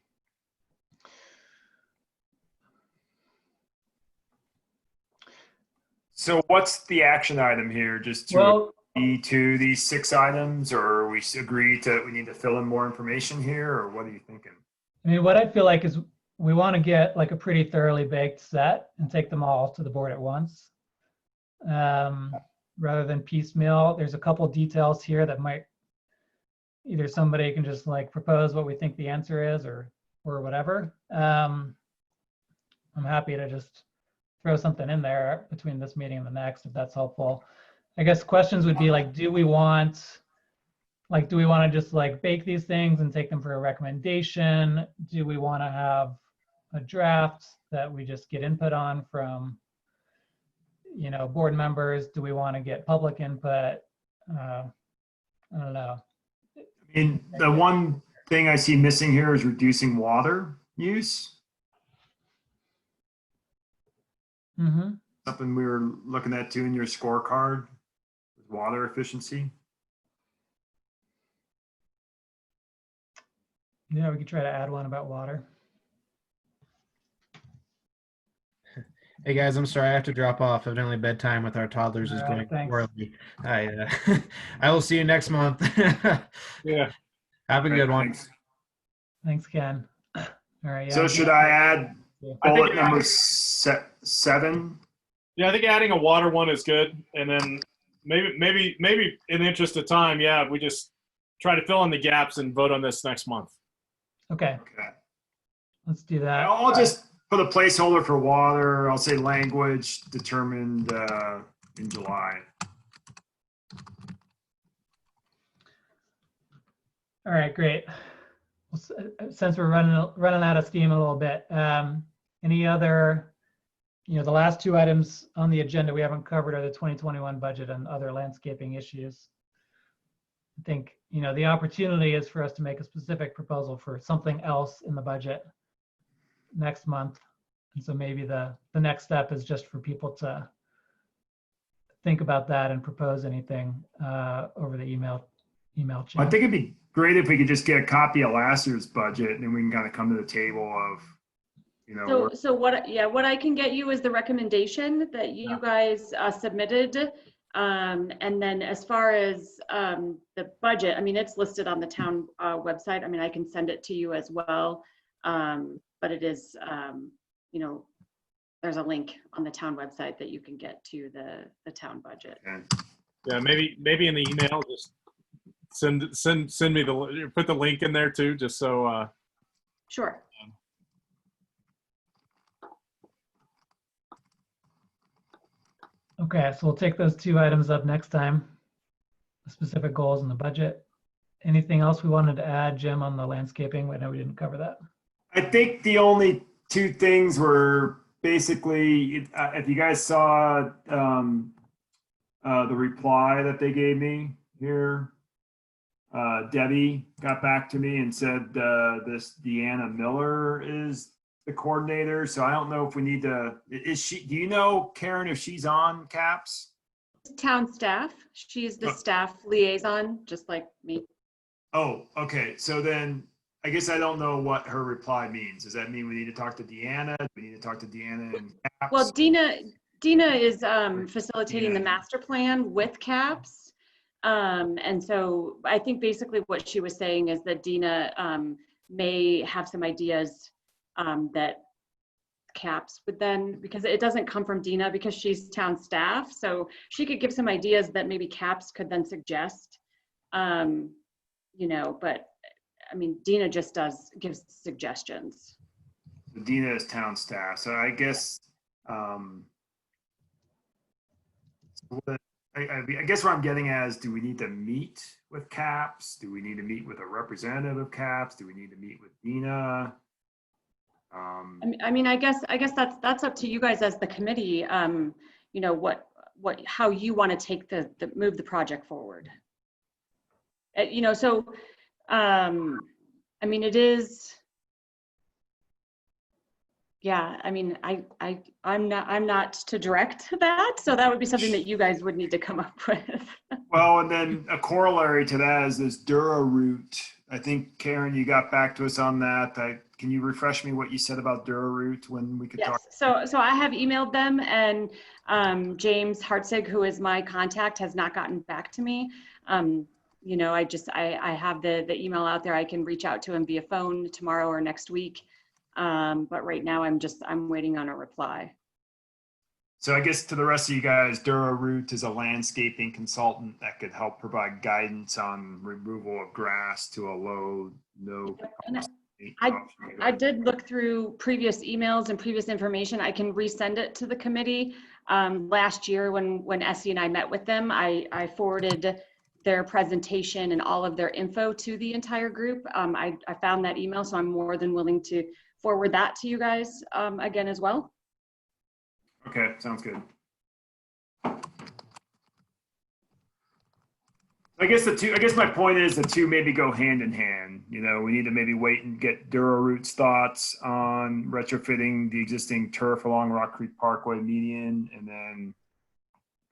S6: So what's the action item here? Just to agree to these 6 items, or we agree we need to fill in more information here, or what are you thinking?
S1: What I feel like is we want to get like a pretty thoroughly baked set and take them all to the board at once, rather than piecemeal. There's a couple details here that might either somebody can just like propose what we think the answer is, or whatever. I'm happy to just throw something in there between this meeting and the next, if that's helpful. I guess questions would be like, do we want to just like bake these things and take them for a recommendation? Do we want to have a draft that we just get input on from, board members? Do we want to get public input? I don't know.
S6: The one thing I see missing here is reducing water use.
S1: Mm-hmm.
S6: Something we were looking at too in your scorecard, water efficiency.
S1: Yeah, we could try to add one about water.
S8: Hey guys, I'm sorry I have to drop off. Evidently bedtime with our toddlers is going
S1: Thanks.
S8: poorly. I will see you next month.
S4: Yeah.
S8: Have a good one.
S1: Thanks, Ken. All right. Yeah.
S6: So should I add
S4: I think
S6: bullet number 7?
S4: Yeah, I think adding a water one is good, and then maybe in the interest of time, we just try to fill in the gaps and vote on this next month.
S1: Okay. Let's do that.
S6: I'll just put a placeholder for water. I'll say language determined in July.
S1: All right, great. Well, since we're running out of steam a little bit, any other, the last 2 items on the agenda we haven't covered are the 2021 budget and other landscaping issues. I think, the opportunity is for us to make a specific proposal for something else in the budget next month. And so maybe the next step is just for people to think about that and propose anything over the email chain.
S6: I think it'd be great if we could just get a copy of last year's budget, and then we can kind of come to the table of,
S2: So what I can get you is the recommendation that you guys submitted. And then as far as the budget, it's listed on the town website. I can send it to you as well. But it is, there's a link on the town website that you can get to the town budget.
S4: Yeah, maybe in the email, just send me put the link in there too, just so
S2: Sure.
S1: Okay, so we'll take those two items up next time, the specific goals and the budget. Anything else we wanted to add, Jim, on the landscaping? I know we didn't cover that.
S6: I think the only two things were basically, if you guys saw the reply that they gave me here, Debbie got back to me and said this Deanna Miller is the coordinator. So I don't know if we need to, is she, do you know, Karen, if she's on CAPS?
S2: Town staff. She's the staff liaison, just like me.
S6: Oh, okay. So then I guess I don't know what her reply means. Does that mean we need to talk to Deanna? Do we need to talk to Deanna and CAPS?
S2: Well, Dina is facilitating the master plan with CAPS. And so I think basically what she was saying is that Dina may have some ideas that CAPS would then, because it doesn't come from Dina because she's town staff. So she could give some ideas that maybe CAPS could then suggest, you know, but I mean, Dina just gives suggestions.
S6: Dina is town staff. So I guess, I guess what I'm getting at is, do we need to meet with CAPS? Do we need to meet with a representative of CAPS? Do we need to meet with Dina?
S2: I mean, I guess that's up to you guys as the committee. You know, how you want to take move the project forward. You know, so I mean, it is. Yeah, I mean, I'm not to direct that, so that would be something that you guys would need to come up with.
S6: Well, and then a corollary to that is this Dura route. I think, Karen, you got back to us on that. Can you refresh me what you said about Dura route when we could talk?
S2: Yes, so I have emailed them, and James Hartzig, who is my contact, has not gotten back to me. You know, I have the email out there. I can reach out to him via phone tomorrow or next week. But right now I'm waiting on a reply.
S6: So I guess to the rest of you guys, Dura Root is a landscaping consultant that could help provide guidance on removal of grass to a low, no.
S2: I did look through previous emails and previous information. I can resend it to the committee. Last year when Essie and I met with them, I forwarded their presentation and all of their info to the entire group. I found that email, so I'm more than willing to forward that to you guys again as well.
S6: Okay, sounds good. I guess my point is the two maybe go hand in hand. You know, we need to maybe wait and get Dura Root's thoughts on retrofitting the existing turf along Rock Creek Parkway median, and then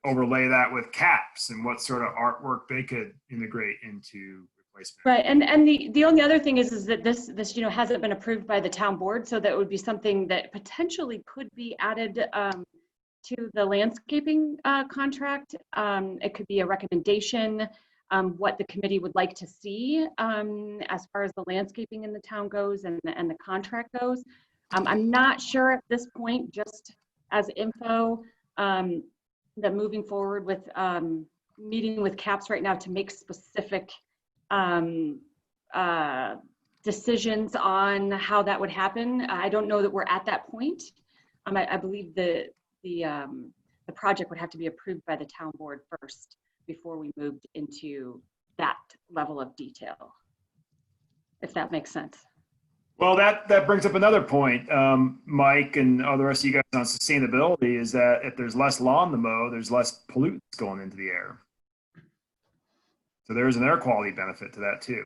S6: overlay that with CAPS and what sort of artwork they could integrate into replacement.
S2: Right, and the only other thing is that this you know hasn't been approved by the town board, so that would be something that potentially could be added to the landscaping contract. It could be a recommendation, what the committee would like to see as far as the landscaping in the town goes and the contract goes. I'm not sure at this point, just as info, that moving forward with meeting with CAPS right now to make specific decisions on how that would happen. I don't know that we're at that point. I believe the project would have to be approved by the town board first before we moved into that level of detail, if that makes sense.
S6: Well, that brings up another point, Mike and all the rest of you guys on sustainability, is that if there's less lawn to mow, there's less pollutants going into the air. So there's an air quality benefit to that too.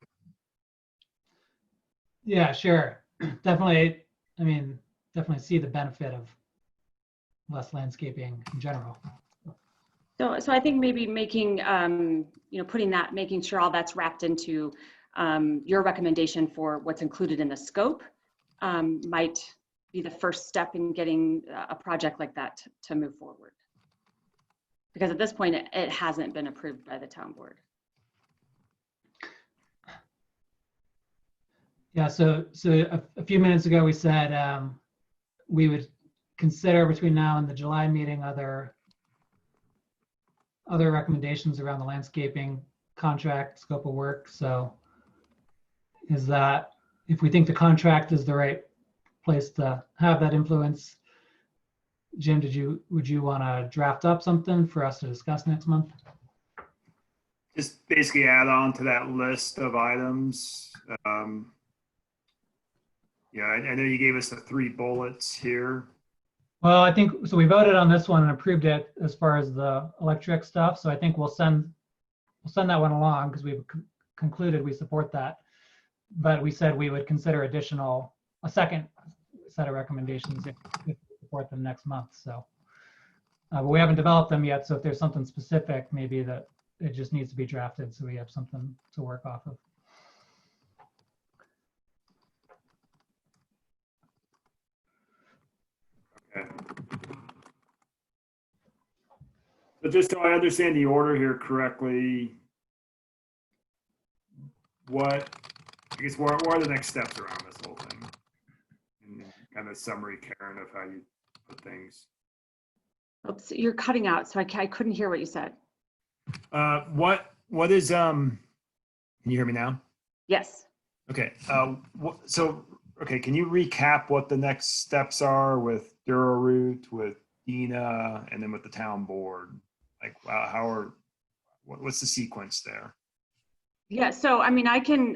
S1: Yeah, sure. Definitely. I mean, definitely see the benefit of less landscaping in general.
S2: So I think maybe making, you know, making sure all that's wrapped into your recommendation for what's included in the scope might be the first step in getting a project like that to move forward. Because at this point, it hasn't been approved by the town board.
S1: Yeah, so a few minutes ago, we said we would consider between now and the July meeting other recommendations around the landscaping contract scope of work. So is that, if we think the contract is the right place to have that influence, Jim, would you want to draft up something for us to discuss next month?
S6: Just basically add on to that list of items. Yeah, I know you gave us the 3 bullets here.
S1: Well, I think, so we voted on this one and approved it as far as the electric stuff. So I think we'll send that one along because we've concluded we support that. But we said we would consider a second set of recommendations if we support them next month. So, but we haven't developed them yet. So if there's something specific, maybe that it just needs to be drafted so we have something to work off of.
S6: Okay. So just so I understand the order here correctly, what are the next steps around this whole thing? And kind of summary, Karen, of how you put things.
S2: Oops, you're cutting out, so I couldn't hear what you said.
S6: What is can you hear me now?
S2: Yes.
S6: Okay. Okay, can you recap what the next steps are with DuraRoot, with Dina, and then with the town board? Like, what's the sequence there?
S2: Yeah, so I mean, I can,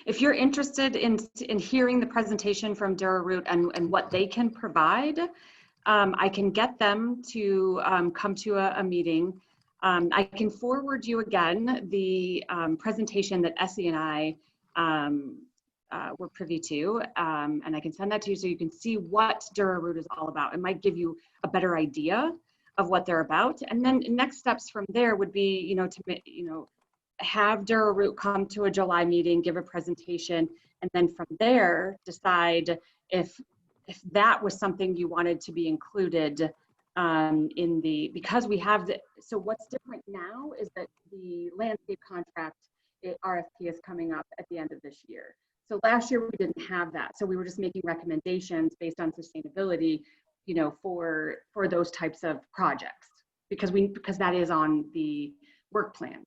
S2: if you're interested in hearing the presentation from DuraRoot and what they can provide, I can get them to come to a meeting. I can forward you again the presentation that Essie and I were privy to, and I can send that to you so you can see what DuraRoot is all about. It might give you a better idea of what they're about. And then next steps from there would be, to have DuraRoot come to a July meeting, give a presentation, and then from there decide if that was something you wanted to be included because we have so what's different now is that the landscape contract RFP is coming up at the end of this year. So last year we didn't have that. So we were just making recommendations based on sustainability, for those types of projects because that is on the work plan.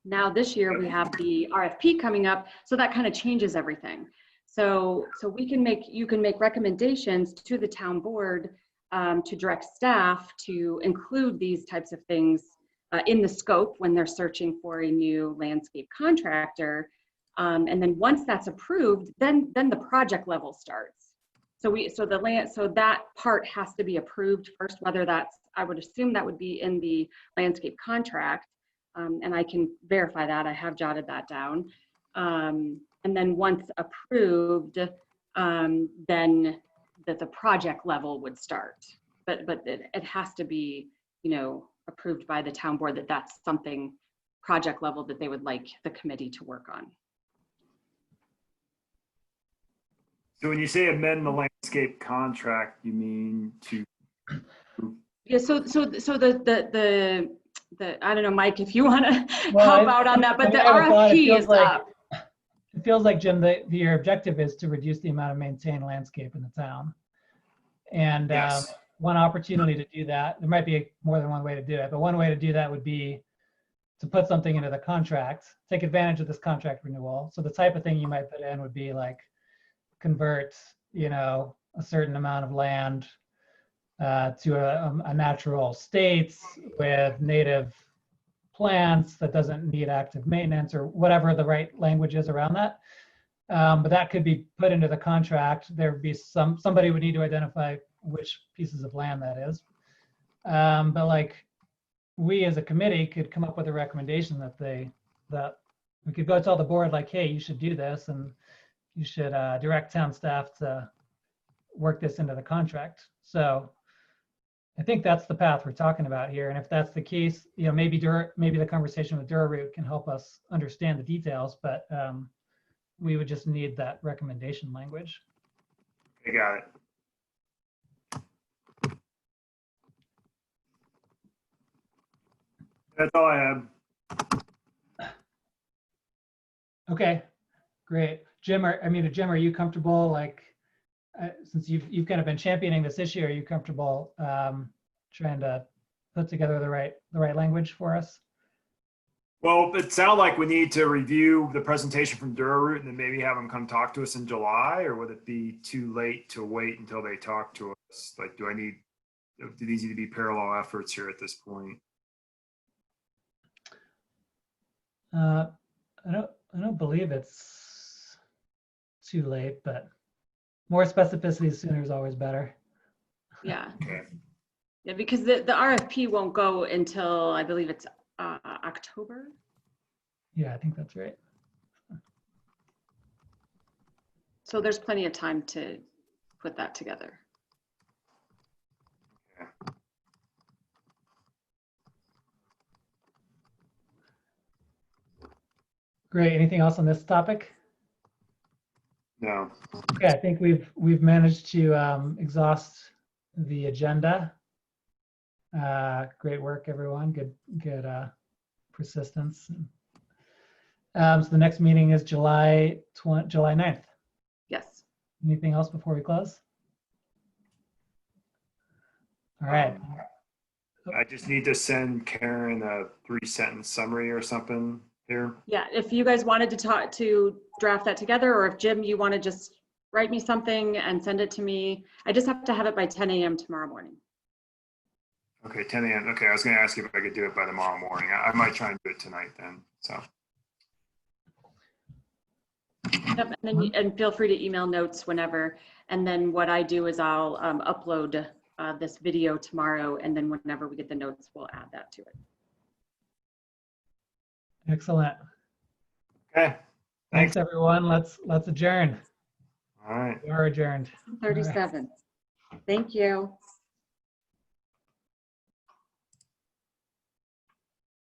S2: Now this year we have the RFP coming up, so that kind of changes everything. So you can make recommendations to the town board to direct staff to include these types of things in the scope when they're searching for a new landscape contractor. And then once that's approved, then the project level starts. So that part has to be approved first, whether I would assume that would be in the landscape contract. And I can verify that, I have jotted that down. And then once approved, then the project level would start. But it has to be, approved by the town board that's something project level that they would like the committee to work on.
S6: So when you say amend the landscape contract, you mean to?
S2: Yeah, so the I don't know, Mike, if you want to help out on that, but the RFP is up.
S1: It feels like, Jim, that your objective is to reduce the amount of maintained landscape in the town. And
S6: Yes.
S1: One opportunity to do that, there might be more than one way to do it, but one way to do that would be to put something into the contract, take advantage of this contract renewal. So the type of thing you might put in would be like convert, a certain amount of land to a natural state with native plants that doesn't need active maintenance or whatever the right language is around that. But that could be put into the contract. There would be somebody would need to identify which pieces of land that is. But like we as a committee could come up with a recommendation that we could go tell the board like, hey, you should do this and you should direct town staff to work this into the contract. So I think that's the path we're talking about here. And if that's the case, maybe the conversation with DuraRoot can help us understand the details, but we would just need that recommendation language.
S6: I got it. That's all I have.
S1: Okay, great. Jim, are you comfortable, like, since you've kind of been championing this issue, are you comfortable trying to put together the right language for us?
S6: Well, it sounded like we need to review the presentation from Durroot and then maybe have them come talk to us in July, or would it be too late to wait until they talk to us? Like, do these need to be parallel efforts here at this point?
S1: I don't believe it's too late, but more specificity sooner is always better.
S2: Yeah.
S6: Okay.
S2: Yeah, because the RFP won't go until, I believe it's October.
S1: Yeah, I think that's right.
S2: So there's plenty of time to put that together.
S1: Great. Anything else on this topic?
S6: No.
S1: Okay, I think we've managed to exhaust the agenda. Great work, everyone. Good persistence. So the next meeting is July 9th.
S2: Yes.
S1: Anything else before we close? All right.
S6: I just need to send Karen a 3-sentence summary or something here.
S2: Yeah, if you guys wanted to draft that together, or if Jim, you want to just write me something and send it to me. I just have to have it by 10 a.m. tomorrow morning.
S6: Okay, 10 a.m. Okay, I was going to ask you if I could do it by tomorrow morning. I might try and do it tonight then. So.
S2: Yep, and feel free to email notes whenever. And then what I do is I'll upload this video tomorrow, and then whenever we get the notes, we'll add that to it.
S1: Excellent.
S6: Okay.
S1: Thanks, everyone. Let's adjourn.
S6: All right.
S1: We are adjourned.
S2: 37. Thank you.